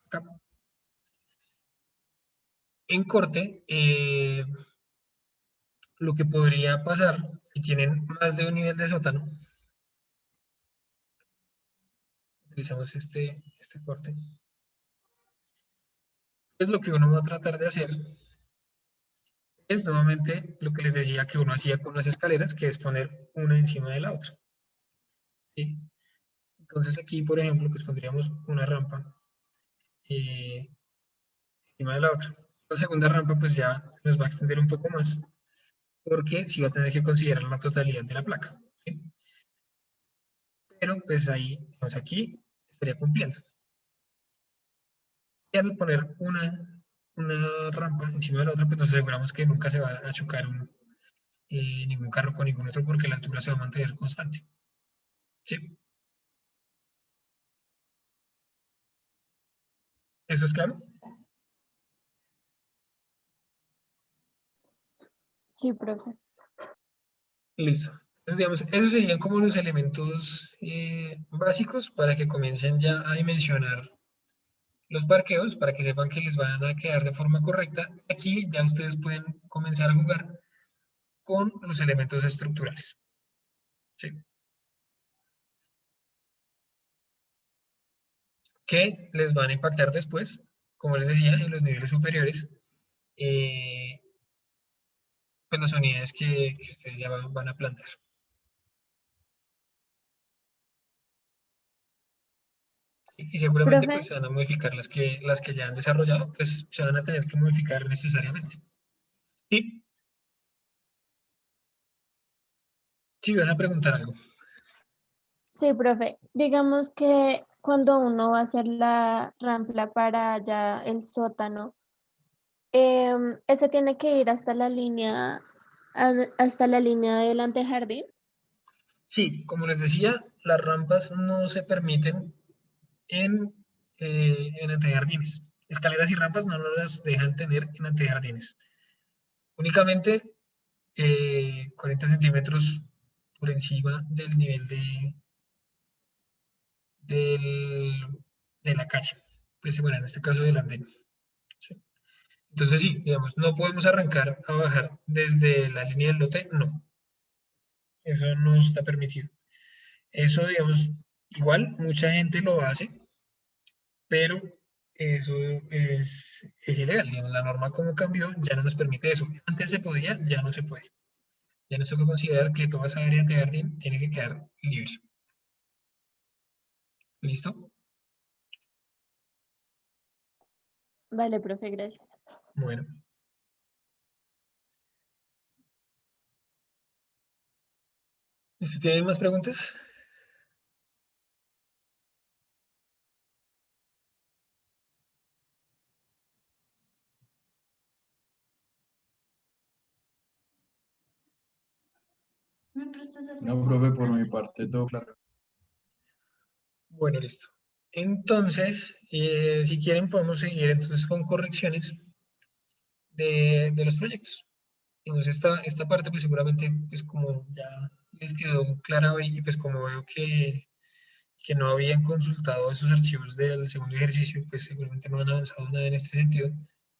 acá. En corte, lo que podría pasar si tienen más de un nivel de sótano, utilizamos este corte, pues lo que uno va a tratar de hacer es nuevamente lo que les decía que uno hacía con las escaleras, que es poner una encima de la otra. ¿Sí? Entonces aquí, por ejemplo, pues pondríamos una rampa eh, encima de la otra. La segunda rampa pues ya nos va a extender un poco más, porque sí va a tener que considerar la totalidad de la placa. ¿Sí? Pero pues ahí, pues aquí estaría cumpliendo. Y al poner una rampa encima de la otra, pues nos aseguramos que nunca se va a chocar ningún carro con ningún otro porque la altura se va a mantener constante. ¿Sí? ¿Eso es claro? Sí, profe. Listo. Entonces, digamos, esos serían como los elementos básicos para que comiencen ya a dimensionar los parqueos, para que sepan que les van a quedar de forma correcta. Aquí ya ustedes pueden comenzar a jugar con los elementos estructurales. ¿Sí? Que les van a impactar después, como les decía, en los niveles superiores, eh, pues las unidades que ustedes ya van a plantar. Y seguramente Profe, pues se van a modificar las que ya han desarrollado, pues se van a tener que modificar necesariamente. Sí, sí, vas a preguntar algo. sí, profe. Digamos que cuando uno va a hacer la rampa para ya el sótano, ese tiene que ir hasta la línea, hasta la línea del antejardín. Sí, como les decía, las rampas no se permiten en antejardines. Escaleras y rampas no las dejan tener en antejardines. Únicamente 40 centímetros por encima del nivel de la calle. Pues bueno, en este caso del andén. ¿Sí? Entonces sí, digamos, no podemos arrancar a bajar desde la línea del lote, no. Eso no está permitido. Eso, digamos, igual mucha gente lo hace, pero eso es ilegal. Digamos, la norma como cambió ya no nos permite eso. Antes se podía, ya no se puede. Ya no se puede considerar que toda esa área de jardín tiene que quedar libre. ¿Listo? Vale, profe, gracias. Bueno. ¿Tienen más preguntas? No, profe, por mi parte, todo claro. Bueno, listo. Entonces, si quieren, podemos seguir entonces con correcciones de los proyectos. Entonces, esta parte, pues seguramente, pues como ya les quedó clara hoy, y pues como veo que no habían consultado esos archivos del segundo ejercicio, pues seguramente no han avanzado nada en este sentido,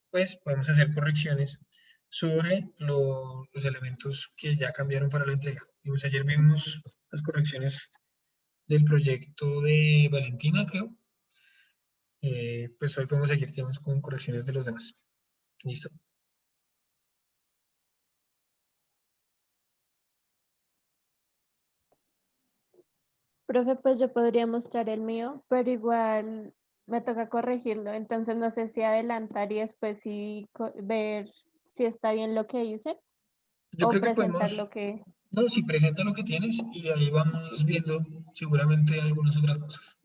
pues podemos hacer correcciones sobre los elementos que ya cambiaron para la entrega. Vimos, ayer vimos las correcciones del proyecto de Valentina, creo. Pues hoy podemos seguir, digamos, con correcciones de los demás. ¿Listo? Profe, pues yo podría mostrar el mío, pero igual me toca corregirlo, entonces no sé si adelantar y después sí ver si está bien lo que hice Yo o creo que presentar podemos, lo que... no, si presenta lo que tienes y ahí vamos viendo seguramente algunas otras cosas.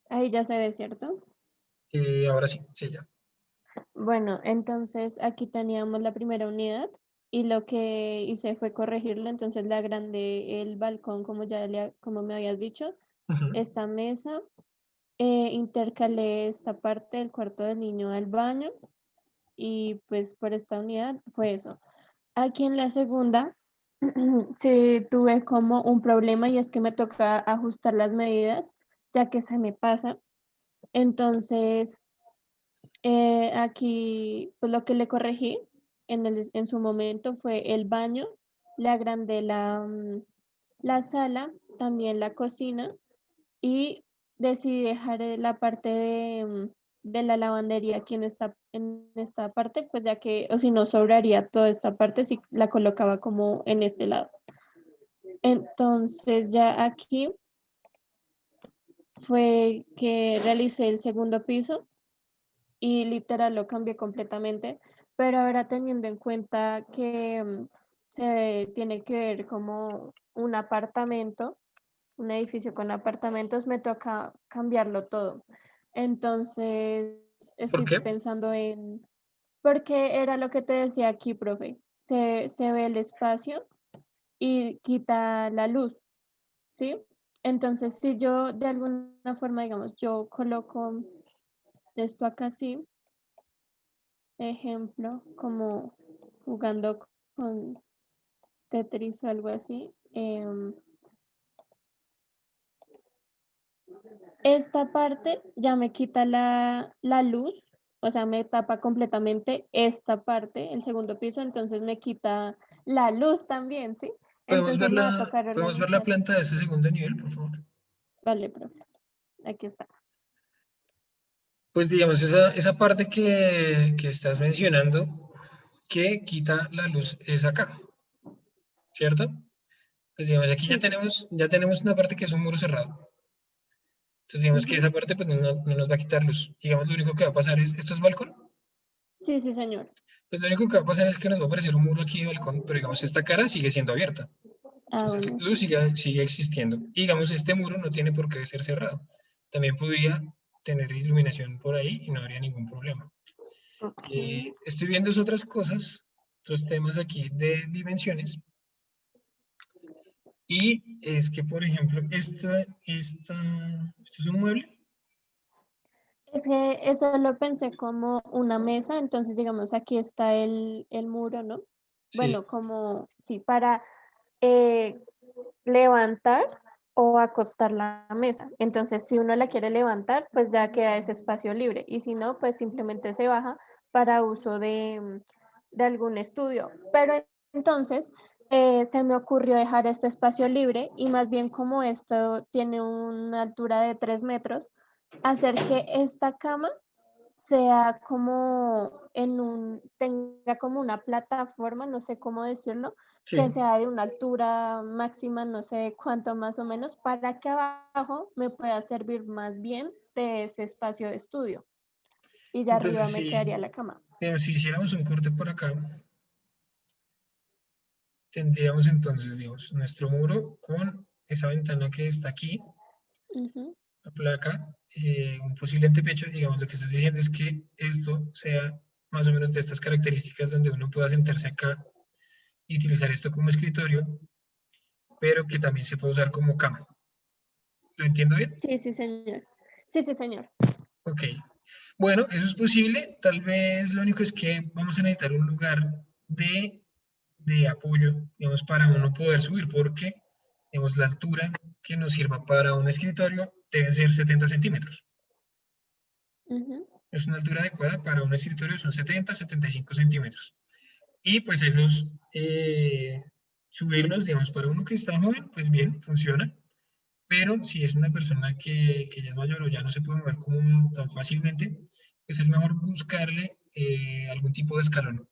Ahí ya se ve, ¿cierto? Ahora sí, sí, ya. Bueno, entonces aquí teníamos la primera unidad y lo que hice fue corregirlo, entonces le agrandé el balcón como como me habías dicho, Ujú. esta mesa, intercalé esta parte del cuarto del niño al baño y pues por esta unidad fue eso. Aquí en la segunda sí tuve como un problema y es que me toca ajustar las medidas ya que se me pasa. Entonces aquí pues lo que le corregí en su momento fue el baño, le agrandé la sala, también la cocina y decidí dejar la parte de la lavandería aquí en esta parte, pues ya que, o si no, sobraría toda esta parte si la colocaba como en este lado. Entonces ya aquí fue que realicé el segundo piso y literal lo cambié completamente, pero ahora teniendo en cuenta que se tiene que ver como un apartamento, un edificio con apartamentos, me toca cambiarlo todo. Entonces, ¿Por estoy qué? pensando porque era lo que te decía aquí, profe, se ve el espacio y quita la luz, ¿sí? Entonces, si yo de alguna forma, digamos, yo coloco esto acá así, ejemplo, como jugando con Tetris o algo así, esta parte ya me quita la luz, o sea, me tapa completamente esta parte, el segundo piso, entonces me quita la luz también, ¿sí? Entonces me va a tocar Podemos ver la organizar. planta de ese segundo nivel, por favor? Vale, profe, aquí está. Pues digamos, esa parte que estás mencionando, que quita la luz, es acá, ¿cierto? Pues digamos, aquí Sí, ya tenemos una parte que es un muro cerrado. Entonces digamos que ujú. esa parte pues no nos va a quitar luz. Digamos, lo único que va a pasar es, ¿esto es balcón? Sí, sí, señor. Pues lo único que va a pasar es que nos va a aparecer un muro aquí de balcón, pero digamos, esta cara sigue siendo abierta. Ah, Entonces, bueno, luz sí. sigue existiendo. Y digamos, este muro no tiene por qué ser cerrado. También podría tener iluminación por ahí y no habría ningún problema. Ok. Estoy viendo otras cosas, otros temas aquí de dimensiones. Y es que, por ejemplo, esto es un mueble. Es que eso lo pensé como una mesa, entonces digamos aquí está el muro, ¿no? Sí. Bueno, como, sí, para eh, levantar o acostar la mesa. Entonces, si uno la quiere levantar, pues ya queda ese espacio libre. Y si no, pues simplemente se baja para uso de algún estudio. Pero entonces, se me ocurrió dejar este espacio libre y más bien como esto tiene una altura de 3 metros, hacer que esta cama sea como tenga como una plataforma, no sé cómo decirlo, que Sí. sea de una altura máxima, no sé cuánto más o menos, para que abajo me pueda servir más bien de ese espacio de estudio y ya arriba Entonces, me sí, quedaría la cama. si hiciéramos un corte por acá, tendríamos entonces, digamos, nuestro muro con esa ventana que está aquí, Ujú. la placa, un posible antepecho. Digamos, lo que estás diciendo es que esto sea más o menos de estas características donde uno pueda sentarse acá y utilizar esto como escritorio, pero que también se puede usar como cama. ¿Lo entiendo bien? Sí, sí, señor. Sí, sí, señor. Ok. Bueno, eso es posible. Tal vez lo único es que vamos a necesitar un lugar de apoyo, digamos, para uno poder subir, porque, digamos, la altura que nos sirva para un escritorio debe ser 70 centímetros. Ujú. Es una altura adecuada para un escritorio, son 70, 75 centímetros. Y pues esos, subirlos, digamos, para uno que está joven, pues bien, funciona. Pero si es una persona que ya es mayor o ya no se puede mover como tan fácilmente, pues es mejor buscarle algún tipo de escalón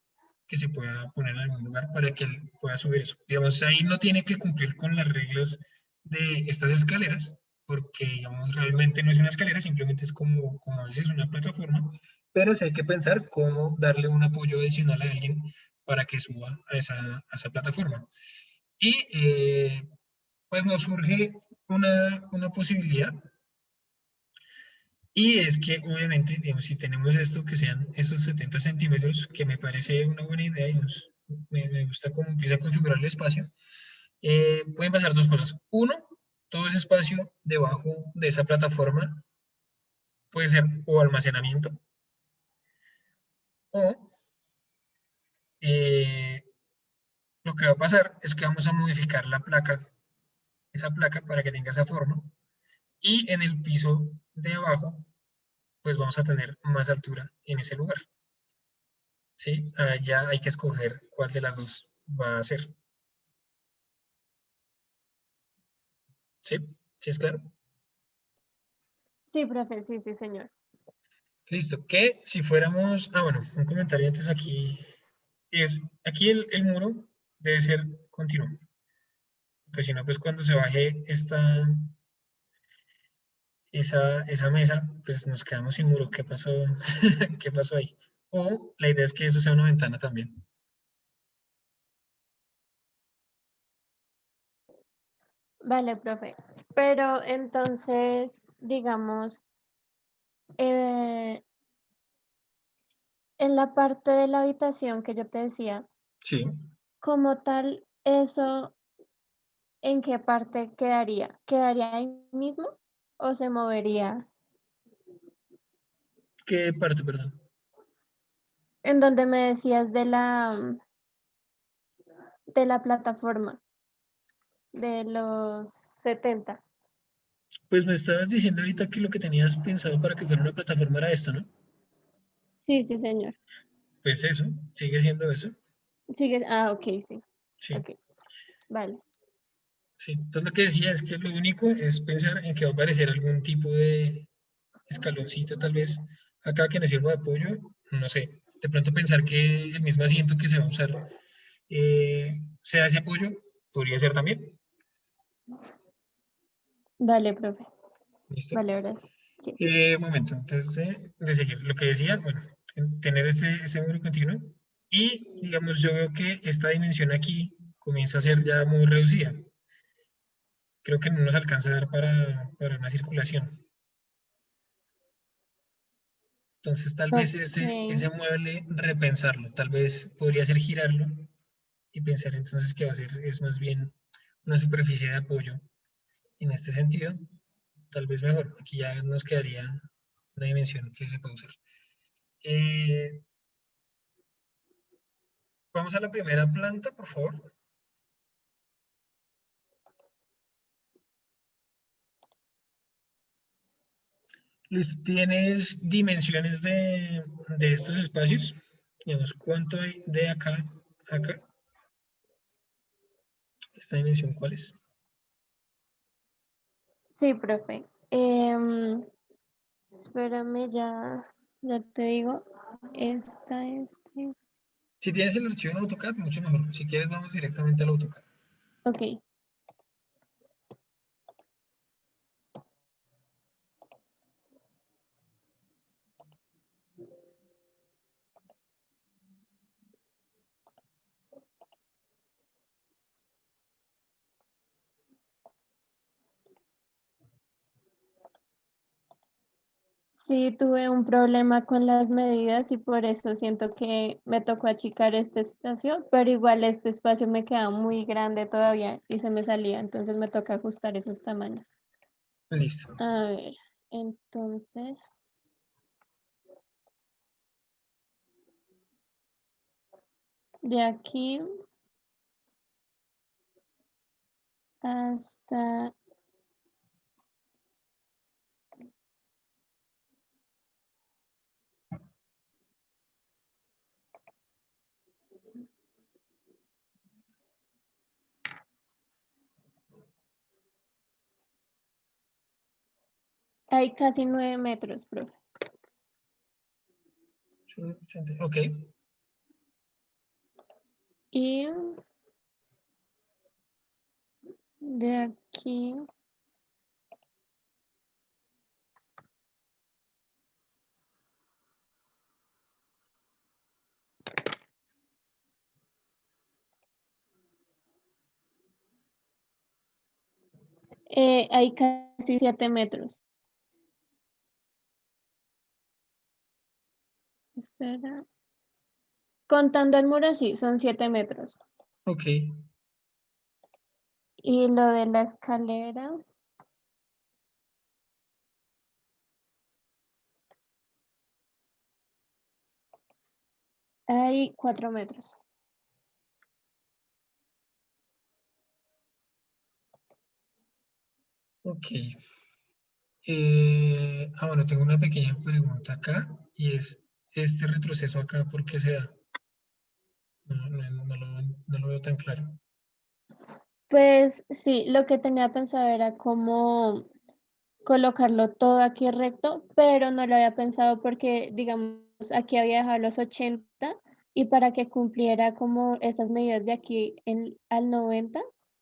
que se pueda poner en algún lugar para que él pueda subir eso. Digamos, ahí no tiene que cumplir con las reglas de estas escaleras, porque, digamos, realmente no es una escalera, simplemente es como a veces una plataforma, pero sí hay que pensar cómo darle un apoyo adicional a alguien para que suba a esa plataforma. Y pues nos surge una posibilidad, y es que obviamente, digamos, si tenemos esto, que sean esos 70 centímetros, que me parece una buena idea, digamos, me gusta cómo empieza a configurar el espacio, pueden pasar dos cosas. Uno, todo ese espacio debajo de esa plataforma puede ser o almacenamiento, o eh, lo que va a pasar es que vamos a modificar la placa, esa placa para que tenga esa forma, y en el piso de abajo, pues vamos a tener más altura en ese lugar. ¿Sí? Ya hay que escoger cuál de las dos va a ser. ¿Sí? ¿Sí es claro? Sí, profe, sí, sí, señor. Listo. Que si fuéramos... Ah, bueno, un comentario antes aquí es, aquí el muro debe ser continuo. Pues si no, pues cuando se baje esa mesa, pues nos quedamos sin muro. ¿Qué pasó? ¿Qué pasó ahí? O la idea es que eso sea una ventana también. Vale, profe. Pero entonces, digamos, eh, en la parte de la habitación que yo te decía, Sí. como tal, eso, ¿en qué parte quedaría? ¿Quedaría ahí mismo o se movería? ¿Qué parte, perdón? En donde me decías de la plataforma, de los 70. Pues me estabas diciendo ahorita que lo que tenías pensado para que fuera una plataforma era esto, ¿no? Sí, sí, señor. Pues eso, sigue siendo eso. Sigue, ok, sí. Sí, Ok, vale. sí. Entonces lo que decía es que lo único es pensar en que va a aparecer algún tipo de escaloncito, tal vez acá que nos sirva de apoyo, no sé. De pronto pensar que el mismo asiento que se va a usar sea ese apoyo, podría ser también. Vale, profe. ¿Listo? Vale, ahora sí. Sí. Momento, antes de seguir, lo que decía, bueno, tener ese número continuo y, digamos, yo veo que esta dimensión aquí comienza a ser ya muy reducida. Creo que no nos alcanza a dar para una circulación. Entonces, tal vez Ok, ese mueble, repensarlo, tal vez podría ser girarlo y pensar entonces que va a ser, es más bien una superficie de apoyo en este sentido, tal vez mejor. Aquí ya nos quedaría una dimensión que se puede usar. Eh, Vamos a la primera planta, por favor. Listo, ¿tienes dimensiones de estos espacios? Digamos, ¿cuánto hay de acá a acá? ¿Esta dimensión cuál es? sí, profe. Espérame, ya te digo. Esta. Si tienes el archivo en AutoCAD, mucho mejor. Si quieres, vamos directamente al AutoCAD. Ok, Sí, tuve un problema con las medidas y por eso siento que me tocó achicar este espacio, pero igual este espacio me queda muy grande todavía y se me salía, entonces me toca ajustar esos tamaños. Listo. A ver, entonces, de aquí hasta hay casi 9 metros, profe. Ok. Y de aquí hay casi 7 metros. Espera. Contando el muro, sí, son 7 metros. Ok. Y lo de la escalera, hay 4 metros. Ok. Bueno, tengo una pequeña pregunta acá y es, ¿este retroceso acá por qué se da? No lo veo tan claro. Pues sí, lo que tenía pensado era como colocarlo todo aquí recto, pero no lo había pensado porque, digamos, aquí había dejado los 80 y para que cumpliera como esas medidas de aquí al 90,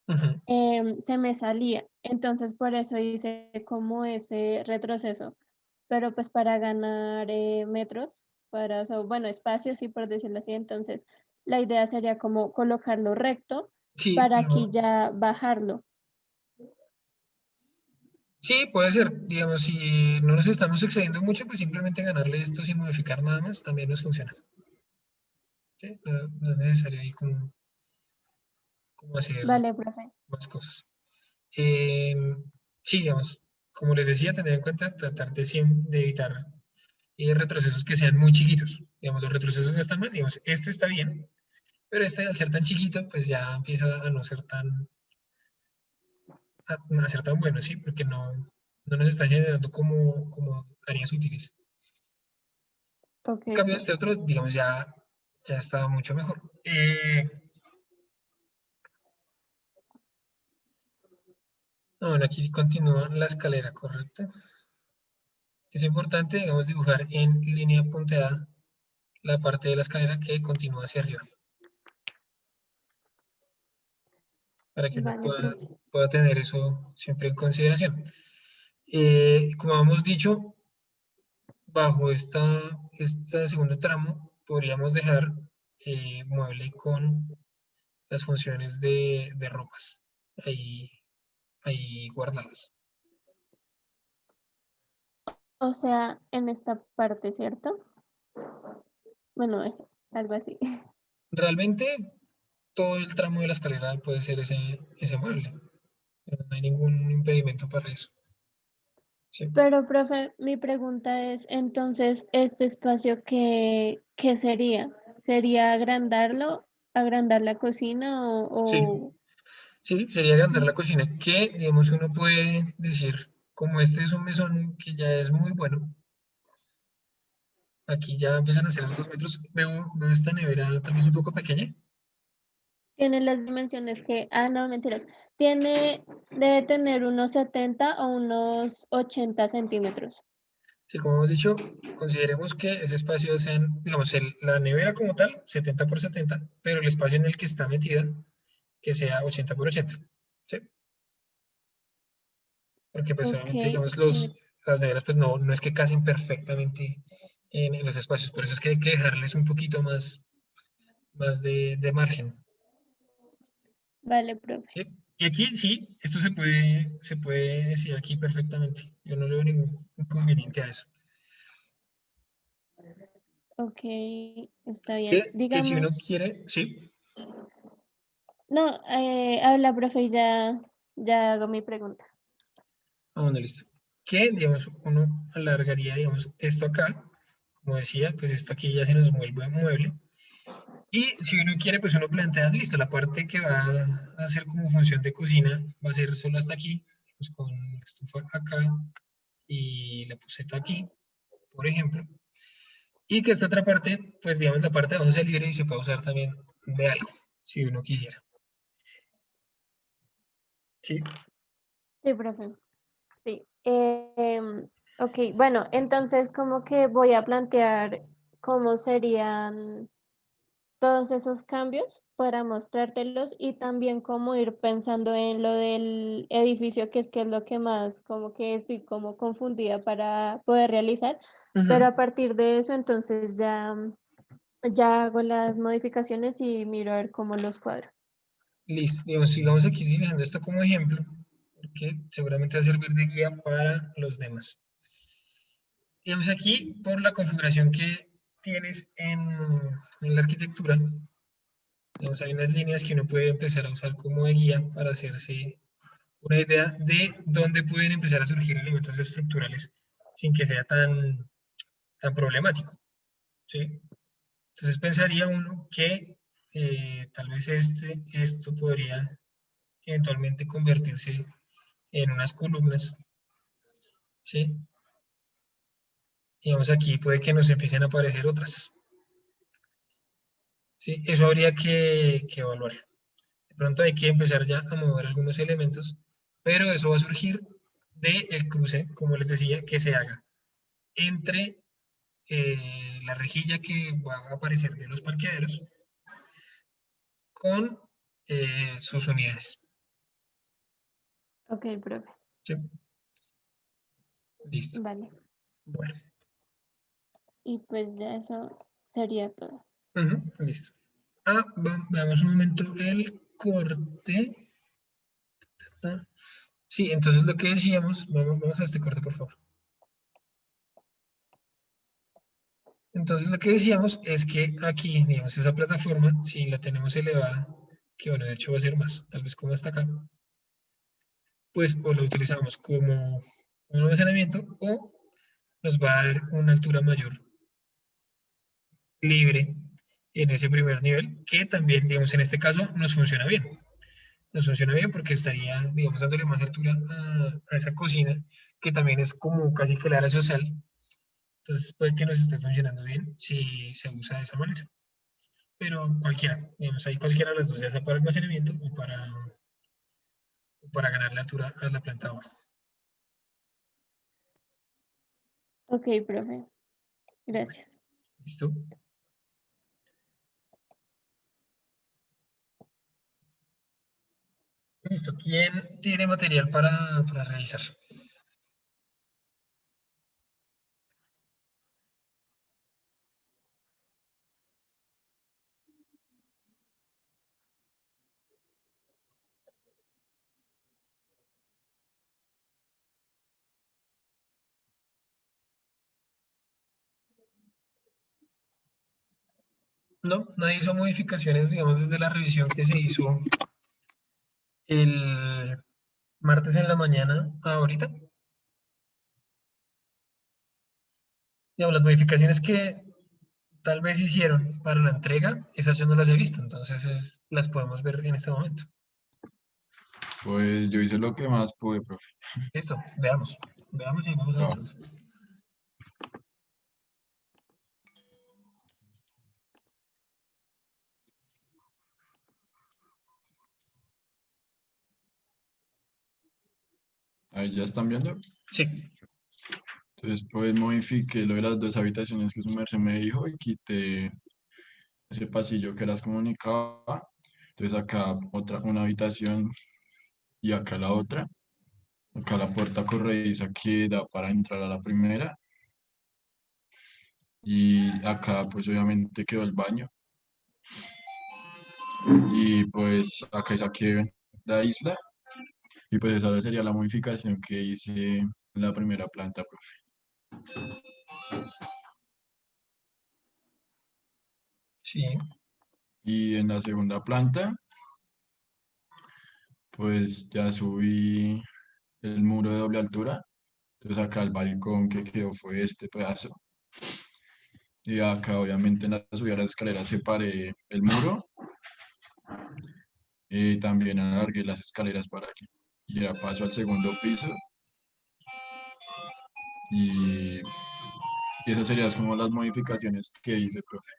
Ujú. se me salía. Entonces, por eso hice como ese retroceso, pero pues para ganar metros, bueno, espacios, sí, por decirlo así. Entonces, la idea sería como colocarlo recto Sí, para aquí ya bajarlo. sí, puede ser. Digamos, si no nos estamos excediendo mucho, pues simplemente ganarle esto sin modificar nada más también nos funciona. ¿Sí? No es necesario ahí como hacer Vale, profe. más cosas. Eh, sí, digamos, como les decía, tener en cuenta tratar de evitar retrocesos que sean muy chiquitos. Digamos, los retrocesos no están mal, digamos, este está bien, pero este al ser tan chiquito, pues ya empieza a no ser a ser tan bueno, ¿sí? Porque no nos está generando como áreas útiles. Ok, En cambio, este profe. otro, digamos, ya está mucho mejor. Bueno, aquí continúa la escalera, ¿correcto? Es importante, digamos, dibujar en línea punteada la parte de la escalera que continúa hacia arriba, para que uno Vale, profe. pueda tener eso siempre en consideración. Como hemos dicho, bajo esta segundo tramo podríamos dejar mueble con las funciones de ropas ahí, ahí guardadas. O sea, en esta parte, ¿cierto? Bueno, algo así. Realmente todo el tramo de la escalera puede ser ese mueble. No hay ningún impedimento para eso. ¿Sí? Pero, profe, mi pregunta es, entonces, ¿este espacio qué sería? ¿Sería agrandarlo, agrandar la cocina Sí, o... sí, sería agrandar la cocina, que digamos uno puede decir, como este es un mesón que ya es muy bueno, aquí ya empiezan a ser 2 metros, veo esta nevera también es un poco pequeña. tiene las dimensiones que... Ah, no, mentiras. Debe tener unos 70 o unos 80 centímetros. Sí, como hemos dicho, consideremos que ese espacio sean, digamos, la nevera como tal, 70 por 70, pero el espacio en el que está metida, que sea 80 por 80. ¿Sí? Porque pues Ok, obviamente, digamos, sí. las neveras pues no es que casen perfectamente en los espacios, por eso es que hay que dejarles un poquito más de margen. Vale, profe. ¿Sí? Y aquí sí, esto se puede decir aquí perfectamente. Yo no le veo ningún inconveniente a eso. Ok, está bien. Que si uno Digamos, quiere, sí. no, habla, profe, y ya hago mi pregunta. Ah, bueno, listo. Que, digamos, uno alargaría, digamos, esto acá, como decía, pues esto aquí ya se nos vuelve mueble. Y si uno quiere, pues uno plantea, listo, la parte que va a hacer como función de cocina va a ser solo hasta aquí, pues con la estufa acá y la poseta aquí, por ejemplo. Y que esta otra parte, pues digamos, la parte de abajo sea libre y se puede usar también de algo, si uno quisiera. Sí. Sí, profe. Sí. Ok, bueno, entonces como que voy a plantear cómo serían todos esos cambios para mostrártelos y también cómo ir pensando en lo del edificio, que es lo que más como que estoy como confundida para poder realizar, pero a Ujú. partir de eso entonces ya hago las modificaciones y miro a ver cómo los cuadro. Listo, digamos, sigamos aquí utilizando esto como ejemplo, porque seguramente va a servir de guía para los demás. Digamos aquí, por la configuración que tienes en la arquitectura, digamos, hay unas líneas que uno puede empezar a usar como de guía para hacerse una idea de dónde pueden empezar a surgir elementos estructurales sin que sea tan problemático, ¿sí? Entonces pensaría uno que tal vez esto podría eventualmente convertirse en unas columnas, ¿sí? Digamos aquí puede que nos empiecen a aparecer otras, ¿sí? Eso habría que evaluar. De pronto hay que empezar ya a mover algunos elementos, pero eso va a surgir del cruce, como les decía, que se haga entre la rejilla que va a aparecer de los parqueaderos con sus unidades. Ok, profe. ¿Sí? Listo. Vale. Bueno, Y pues ya eso sería todo. listo. Veamos un momento el corte. Ah, sí, entonces lo que decíamos, vamos a este corte, por favor. Entonces lo que decíamos es que aquí, digamos, esa plataforma, si la tenemos elevada, que bueno, de hecho va a ser más, tal vez como hasta acá, pues o la utilizamos como un almacenamiento o nos va a dar una altura mayor libre en ese primer nivel, que también, digamos, en este caso nos funciona bien. Nos funciona bien porque estaría, digamos, dándole más altura a esa cocina, que también es como casi que la área social. Entonces puede que nos esté funcionando bien si se usa de esa manera. Pero cualquiera, digamos, ahí cualquiera de las dos, ya sea para almacenamiento o para ganar la altura a la planta abajo. Ok, profe. Bueno, Gracias. ¿listo? Listo. ¿Quién tiene material para revisar? No, nadie hizo modificaciones, digamos, desde la revisión que se hizo el martes en la mañana a ahorita. Digamos, las modificaciones que tal vez hicieron para la entrega, esas yo no las he visto, entonces las podemos ver en este momento. Pues yo hice lo que más pude, profe. Listo, veamos. Veamos y vamos No, avanzando. ahí ya están viendo. Sí, Entonces, pues modifiqué lo de las dos habitaciones que su merced me dijo y quité ese pasillo que las comunicaba. Entonces, acá una habitación y acá la otra. Acá la puerta corrediza que da para entrar a la primera. Y acá, pues obviamente quedó el baño. Y pues acá saqué la isla. Y pues esa sería la modificación que hice en la primera planta, profe. Sí, Y en la segunda planta, pues ya subí el muro de doble altura. Entonces acá el balcón que quedó fue este pedazo. Y acá obviamente en la subida a las escaleras separé el muro. Y también alargué las escaleras para aquí. Y ya paso al segundo piso. Y, y esas serían como las modificaciones que hice, profe,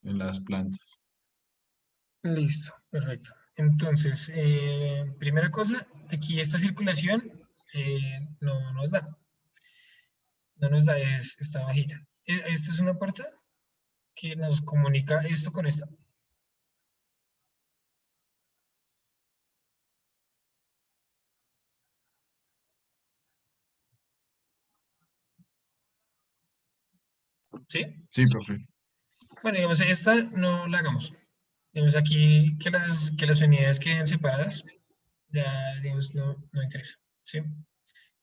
en las plantas. listo, perfecto. Entonces, primera cosa, aquí esta circulación no nos da. No nos da, está bajita. Esta es una puerta que nos comunica esto con esta. ¿Sí? Sí, profe. Bueno, digamos, esta no la hagamos. Digamos aquí que las unidades queden separadas, ya, digamos, no interesa. ¿Sí?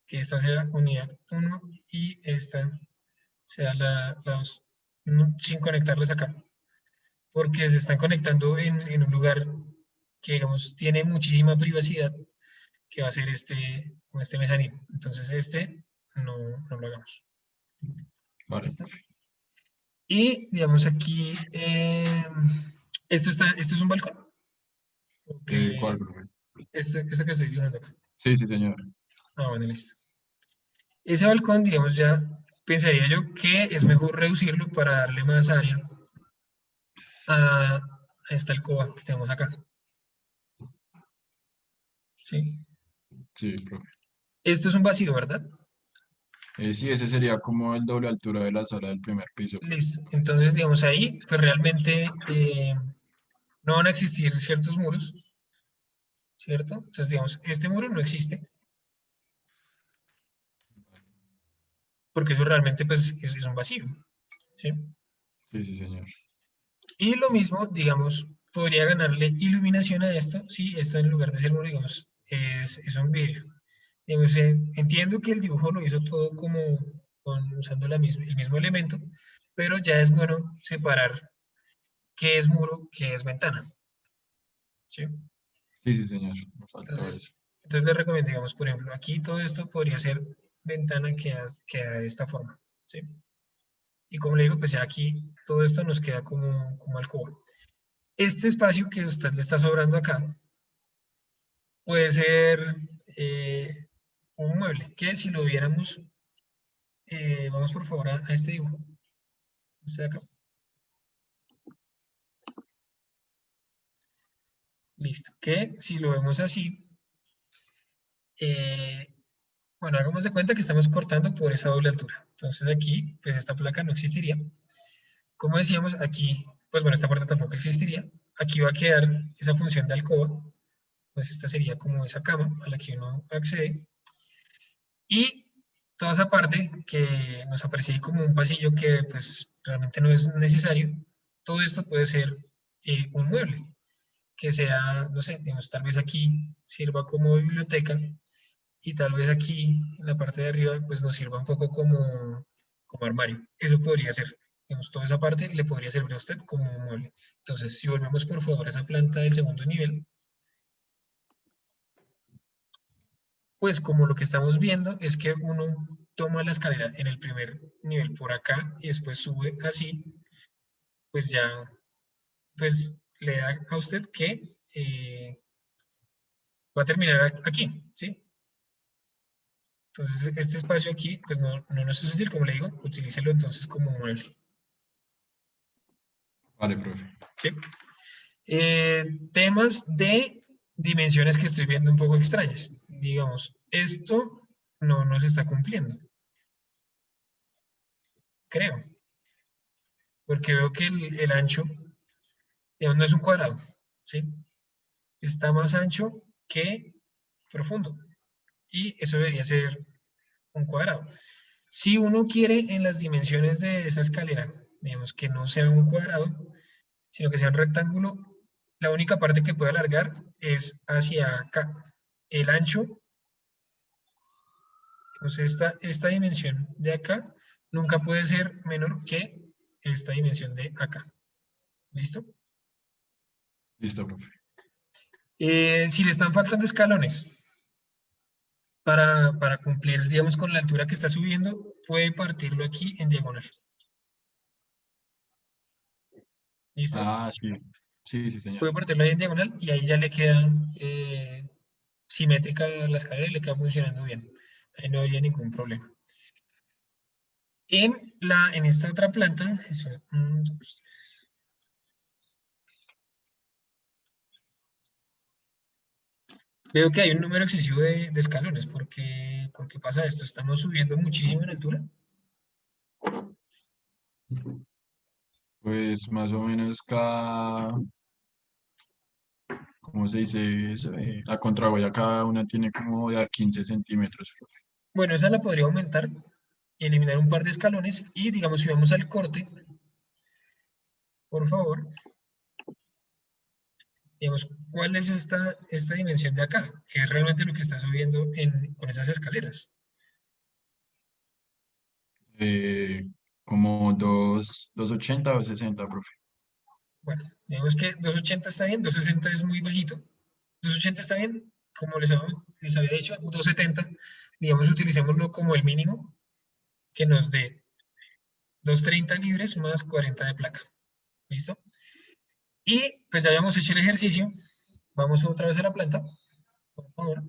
Que esta sea unidad 1 y esta sea la 2, sin conectarlas acá. Porque se están conectando en un lugar que, digamos, tiene muchísima privacidad, que va a ser con este mezanino. Entonces, no lo hagamos. Vale, ¿Listo? profe. Y, digamos, aquí, esto es un balcón. ¿Cuál, Que profe? esto que estoy dibujando acá. Sí, sí, señor. Ah, bueno, listo. Ese balcón, digamos, ya pensaría yo que es mejor reducirlo para darle más área a esta alcoba que tenemos acá. ¿Sí? Sí, profe. Esto es un vacío, ¿verdad? Sí, ese sería como el doble altura de la sala del primer piso, profe. Listo. Entonces, digamos, ahí, pues realmente no van a existir ciertos muros, ¿cierto? Entonces, digamos, este muro no existe, porque eso realmente, pues, es un vacío, ¿sí? Sí, sí, señor. Y lo mismo, digamos, podría ganarle iluminación a esto, si esto en lugar de ser muro, digamos, es un vidrio. Digamos, entiendo que el dibujo lo hizo todo como usando el mismo elemento, pero ya es bueno separar qué es muro, qué es ventana, ¿sí? Sí, sí, señor. Me faltó Entonces, eso. entonces le recomiendo, digamos, por ejemplo, aquí todo esto podría ser ventana que da de esta forma, ¿sí? Y como le digo, pues ya aquí todo esto nos queda como alcoba. Este espacio que usted le está sobrando acá puede ser un mueble, que si lo viéramos, vamos por favor a este dibujo, este de acá. Listo, que si lo vemos así, eh, bueno, hagamos de cuenta que estamos cortando por esa doble altura. Entonces aquí, pues esta placa no existiría. Como decíamos, aquí, pues bueno, esta puerta tampoco existiría. Aquí va a quedar esa función de alcoba, pues esta sería como esa cama a la que uno accede. Y toda esa parte que nos aparece como un pasillo que pues realmente no es necesario, todo esto puede ser un mueble, que sea, no sé, digamos, tal vez aquí sirva como biblioteca y tal vez aquí en la parte de arriba pues nos sirva un poco como armario. Eso podría ser, digamos, toda esa parte le podría servir a usted como un mueble. Entonces, si volvemos por favor a esa planta del segundo nivel, pues como lo que estamos viendo es que uno toma la escalera en el primer nivel por acá y después sube así, pues ya, pues le da a usted que va a terminar aquí, ¿sí? Entonces, este espacio aquí, pues no nos es útil, como le digo, utilícelo entonces como mueble, Vale, profe. ¿sí? Temas de dimensiones que estoy viendo un poco extrañas. Digamos, esto no nos está cumpliendo, creo, porque veo que el ancho, digamos, no es un cuadrado, ¿sí? Está más ancho que profundo, y eso debería ser un cuadrado. Si uno quiere en las dimensiones de esa escalera, digamos que no sea un cuadrado, sino que sea un rectángulo, la única parte que puede alargar es hacia acá. El ancho, entonces esta dimensión de acá nunca puede ser menor que esta dimensión de acá. ¿Listo? Listo, profe. Si le están faltando escalones para cumplir, digamos, con la altura que está subiendo, puede partirlo aquí en diagonal. ¿Listo? Ah, sí. Sí, sí, señor. Puede partirlo ahí en diagonal y ahí ya le queda simétrica la escalera y le queda funcionando bien. Ahí no habría ningún problema. En esta otra planta, eso, veo que hay un número excesivo de escalones. ¿Por qué pasa esto? Estamos subiendo muchísimo en altura. Pues más o menos cada, ¿cómo se dice eso? La contrahuella cada una tiene como de a 15 centímetros, profe. Bueno, esa la podría aumentar y eliminar un par de escalones. Y digamos, si vamos al corte, por favor, digamos, ¿cuál es esta dimensión de acá? Que es realmente lo que está subiendo con esas escaleras. Eh, Como 280 o 60, profe. Bueno, digamos que 280 está bien, 260 es muy bajito. 280 está bien, como les había dicho, 270, digamos, utilicémoslo como el mínimo que nos dé 230 libres más 40 de placa. ¿Listo? Y pues ya habíamos hecho el ejercicio. Vamos otra vez a la planta, por favor.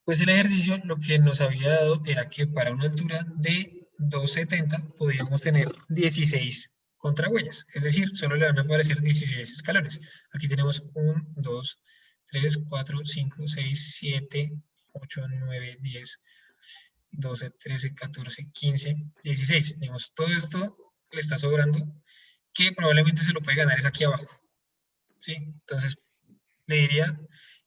Pues el ejercicio lo que nos había dado era que para una altura de 270 podíamos tener 16 contrahuellas, es decir, solo le van a aparecer 16 escalones. Aquí tenemos 1, 2, 3, 4, 5, 6, 7, 8, 9, 10, 12, 13, 14, 15, 16. Digamos, todo esto le está sobrando, que probablemente se lo puede ganar es aquí abajo. ¿Sí? Entonces, le diría,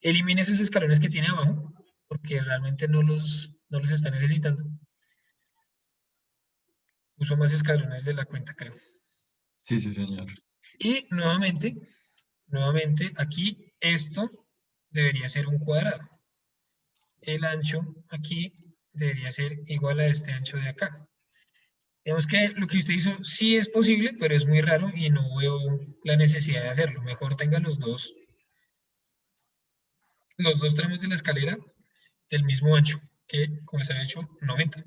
elimine esos escalones que tiene abajo, porque realmente no los está necesitando. Uso más escalones de la cuenta, creo. Sí, sí, señor. Y nuevamente, aquí esto debería ser un cuadrado. El ancho aquí debería ser igual a este ancho de acá. Digamos que lo que usted hizo sí es posible, pero es muy raro y no veo la necesidad de hacerlo. Mejor tenga los dos tramos de la escalera del mismo ancho, que como se ha hecho 90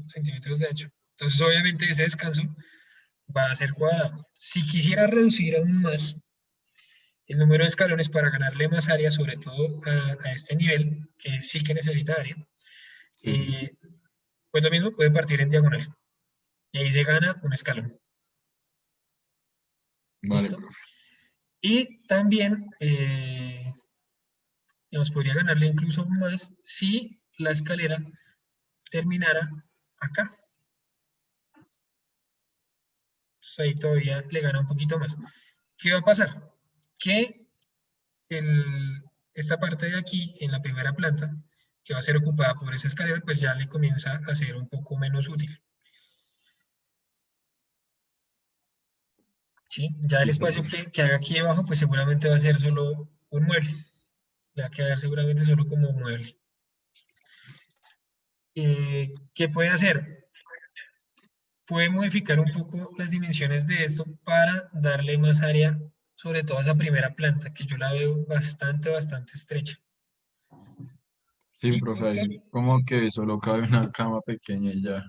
centímetros de ancho. Entonces, obviamente, ese descanso va a ser cuadrado. Si quisiera reducir aún más el número de escalones para ganarle más área, sobre todo a este nivel, que sí que necesita área, Sí, sí. eh, pues lo mismo puede partir en diagonal. Y ahí se gana un escalón. Vale, ¿Listo? profe. Y también nos podría ganarle incluso más si la escalera terminara acá. Entonces ahí todavía le gana un poquito más. ¿Qué va a pasar? Que esta parte de aquí, en la primera planta, que va a ser ocupada por esa escalera, pues ya le comienza a ser un poco menos útil. ¿Sí? Ya el Listo, espacio profe. que haga aquí debajo, pues seguramente va a ser solo un mueble. Le va a quedar seguramente solo como un mueble. ¿Qué puede hacer? Puede modificar un poco las dimensiones de esto para darle más área, sobre todo a esa primera planta, que yo la veo bastante estrecha. Sí, ¿Sí? profe, Porque ahí como que solo cabe una cama pequeña y ya.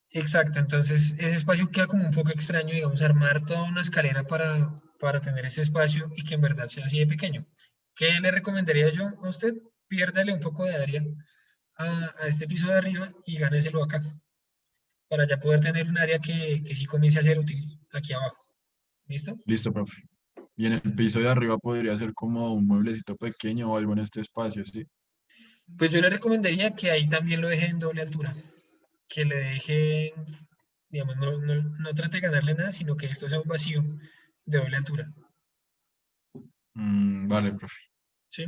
exacto, entonces ese espacio queda como un poco extraño, digamos, armar toda una escalera para tener ese espacio y que en verdad sea así de pequeño. ¿Qué le recomendaría yo a usted? Piérdale un poco de área a este piso de arriba y gáneselo acá, para ya poder tener un área que sí comience a ser útil aquí abajo. ¿Listo? Listo, profe. Y en el piso de arriba podría ser como un mueblecito pequeño o algo en este espacio, ¿sí? Pues yo le recomendaría que ahí también lo deje en doble altura, que le deje, digamos, no trate de ganarle nada, sino que esto sea un vacío de doble altura. Vale, profe. ¿Sí?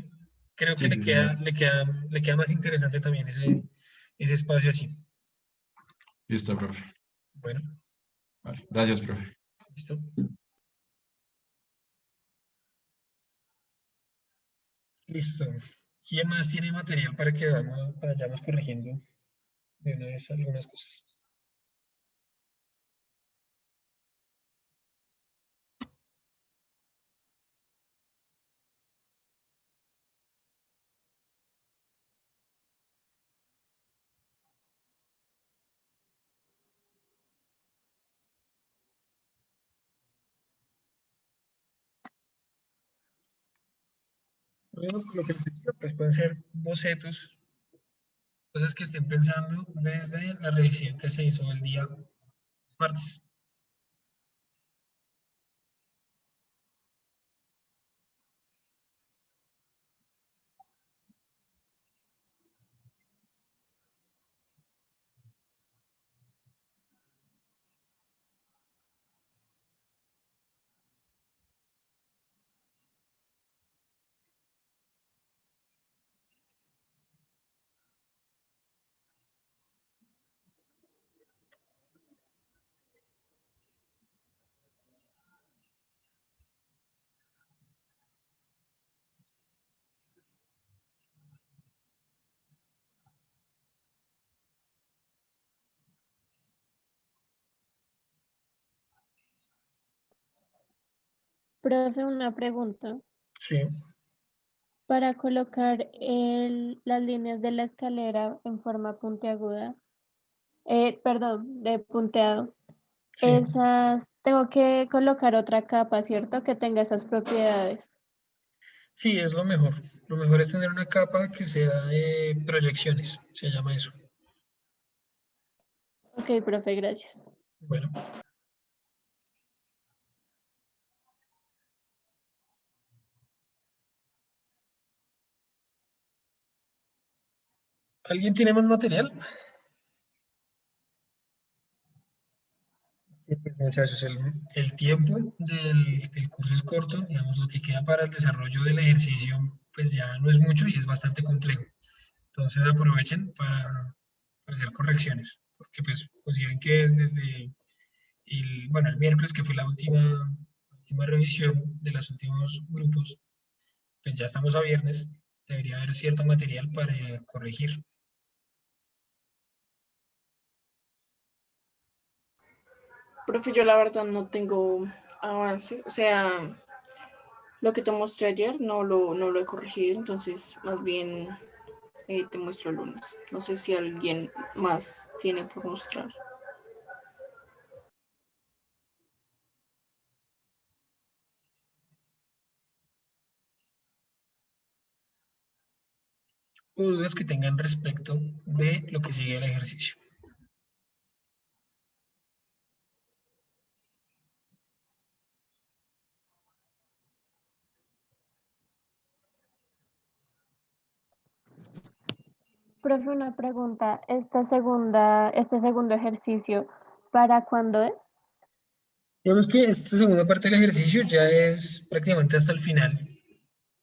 Creo que Sí, sí, señor. le queda más interesante también ese espacio así. Listo, profe. Bueno, Vale. Gracias, profe. listo. Listo. ¿Quién más tiene material para que vayamos corrigiendo de una vez algunas cosas? Lo que les digo, pues pueden ser bocetos, cosas que estén pensando desde la revisión que se hizo el día martes. Profe, una pregunta. Sí, Para colocar las líneas de la escalera en forma puntiaguda, perdón, de punteado, sí. esas tengo que colocar otra capa, ¿cierto? Que tenga esas propiedades. Sí, es lo mejor. Lo mejor es tener una capa que sea de proyecciones, se llama eso. Ok, profe, gracias. Bueno, ¿alguien tiene más material? Pues, muchachos, el tiempo del curso es corto, digamos, lo que queda para el desarrollo del ejercicio, pues ya no es mucho y es bastante complejo. Entonces aprovechen para hacer correcciones, porque pues consideren que desde bueno, el miércoles, que fue la última revisión de los últimos grupos, pues ya estamos a viernes, debería haber cierto material para corregir. Profe, yo la verdad no tengo avance, o sea, lo que te mostré ayer no lo he corregido, entonces más bien te muestro el lunes. No sé si alguien más tiene por mostrar. O dudas que tengan respecto de lo que sigue el ejercicio. Profe, una pregunta. Este segundo ejercicio, ¿para cuándo es? Digamos que esta segunda parte del ejercicio ya es prácticamente hasta el final.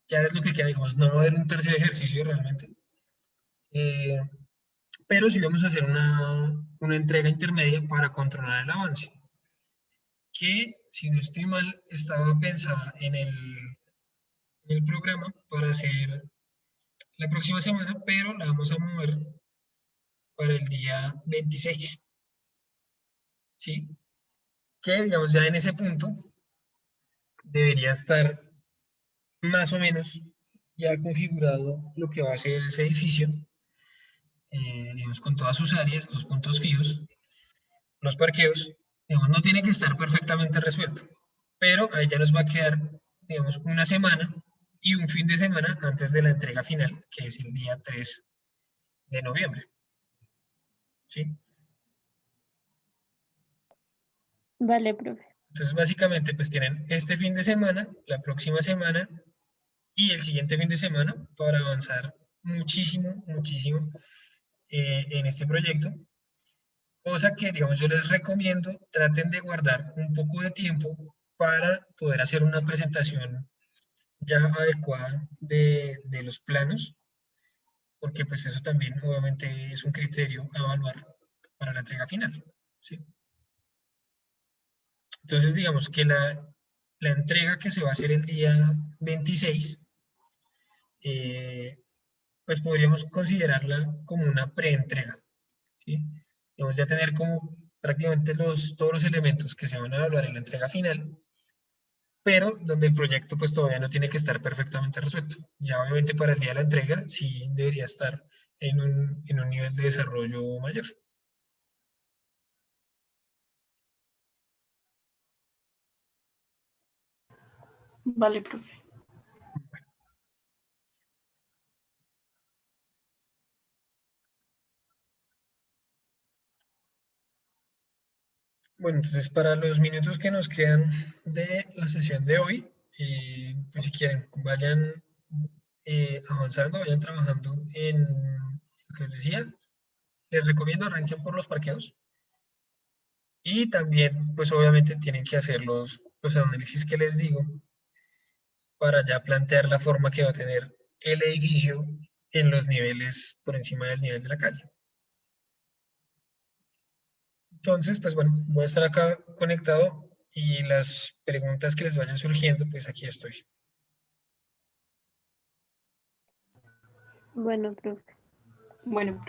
Ya es lo que queda, digamos, no va a haber un tercer ejercicio realmente. Eh, pero sí vamos a hacer una entrega intermedia para controlar el avance, que si no estoy mal estaba pensada en el programa para hacer la próxima semana, pero la vamos a mover para el día 26, ¿sí? Que digamos ya en ese punto debería estar más o menos ya configurado lo que va a ser ese edificio, digamos, con todas sus áreas, los puntos fijos, los parqueos, digamos, no tiene que estar perfectamente resuelto, pero ahí ya nos va a quedar, digamos, una semana y un fin de semana antes de la entrega final, que es el día 3 de noviembre, ¿sí? Vale, profe. Entonces, básicamente, pues tienen este fin de semana, la próxima semana y el siguiente fin de semana para avanzar muchísimo, muchísimo en este proyecto. Cosa que, digamos, yo les recomiendo, traten de guardar un poco de tiempo para poder hacer una presentación ya adecuada de los planos, porque pues eso también obviamente es un criterio a evaluar para la entrega final, ¿sí? Entonces, digamos que la entrega que se va a hacer el día 26, eh, pues podríamos considerarla como una preentrega, ¿sí? Digamos, ya tener como prácticamente todos los elementos que se van a evaluar en la entrega final, pero donde el proyecto pues todavía no tiene que estar perfectamente resuelto. Ya obviamente para el día de la entrega sí debería estar en un nivel de desarrollo mayor. Vale, profe. Bueno, entonces para los minutos que nos quedan de la sesión de hoy, pues si quieren, vayan avanzando, vayan trabajando en lo que les decía. Les recomiendo arranquen por los parqueos y también, pues obviamente tienen que hacer los análisis que les digo para ya plantear la forma que va a tener el edificio en los niveles por encima del nivel de la calle. Entonces, pues bueno, voy a estar acá conectado y las preguntas que les vayan surgiendo, pues aquí estoy. Bueno, profe. Bueno,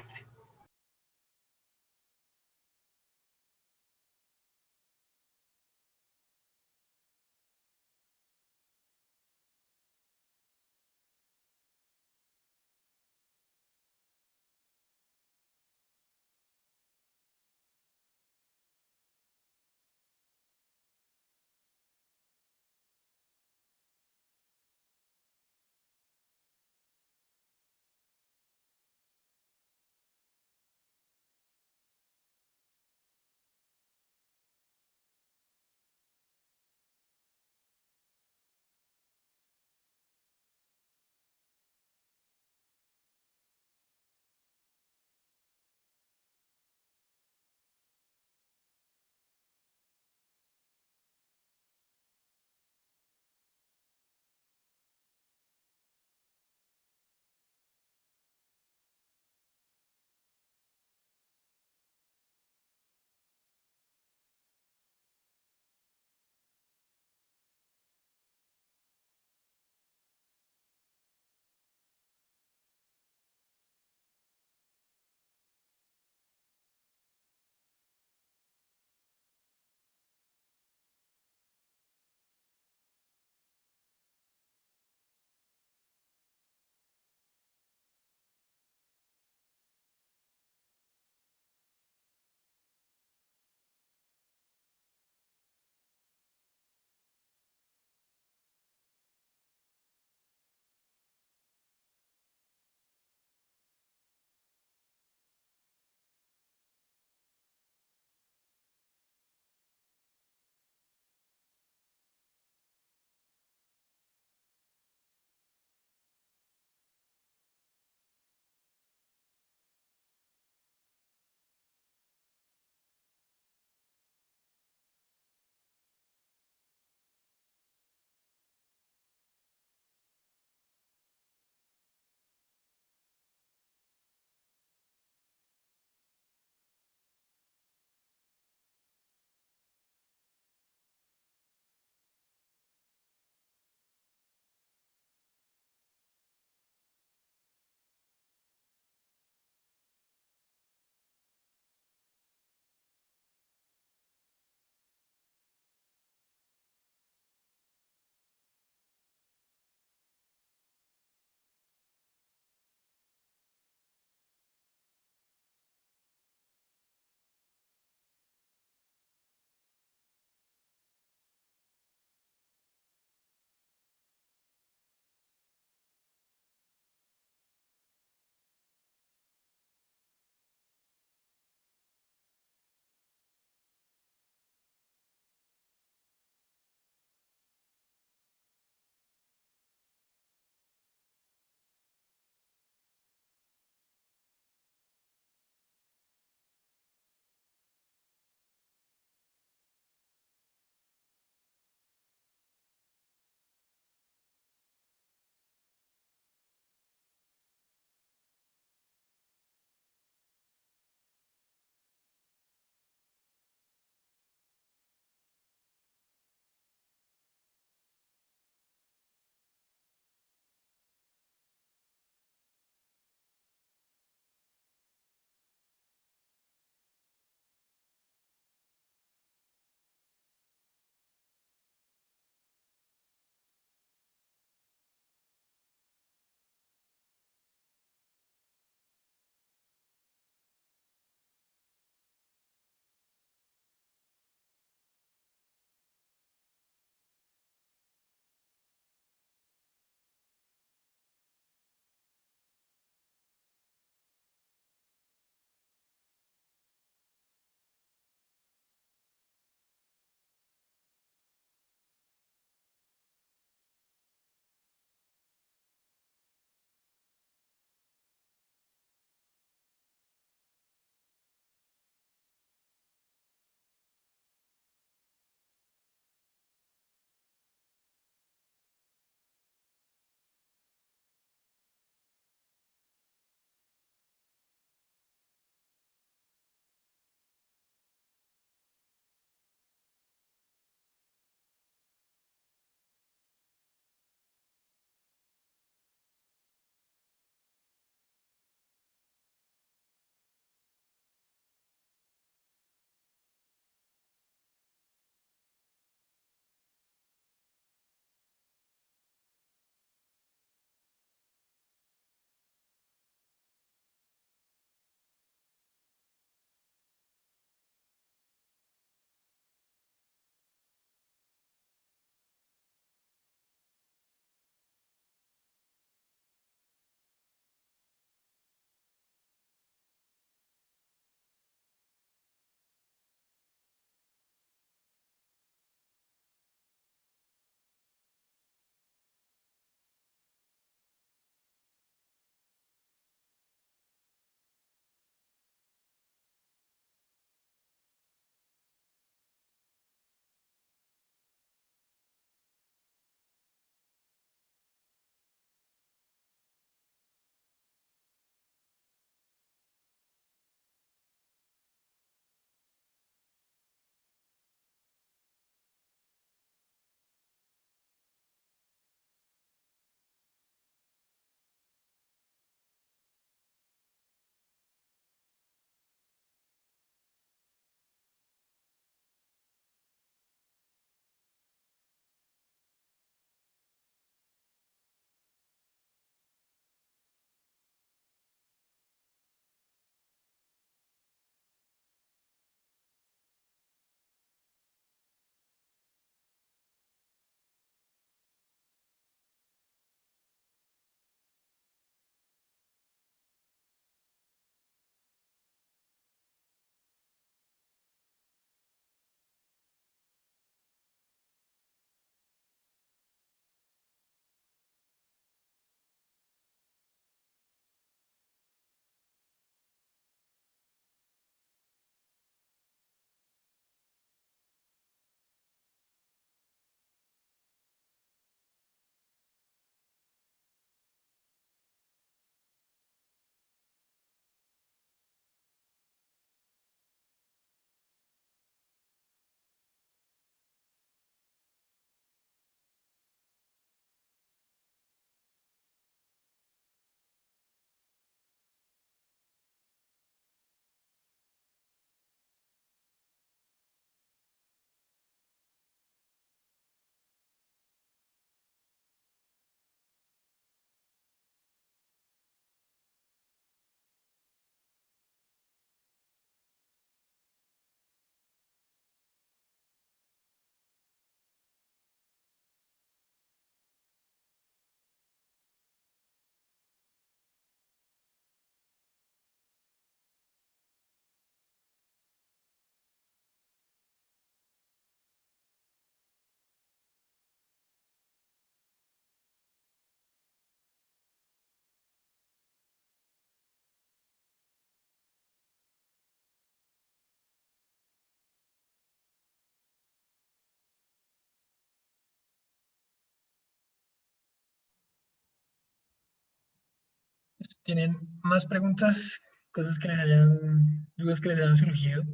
¿Tienen más preguntas? Cosas que les hayan, dudas que les hayan surgido.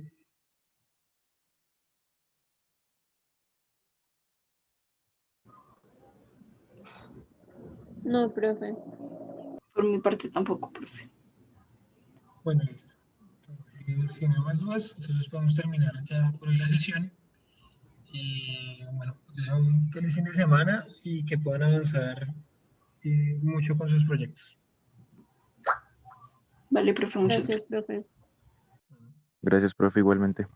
No, profe. Por mi parte tampoco, profe. Bueno, listo. Entonces, si no hay más dudas, entonces podemos terminar ya por hoy la sesión. Y bueno, pues deseo un feliz fin de semana y que puedan avanzar mucho con sus proyectos. Vale, profe, muchas gracias. Gracias, profe. Gracias, profe, igualmente.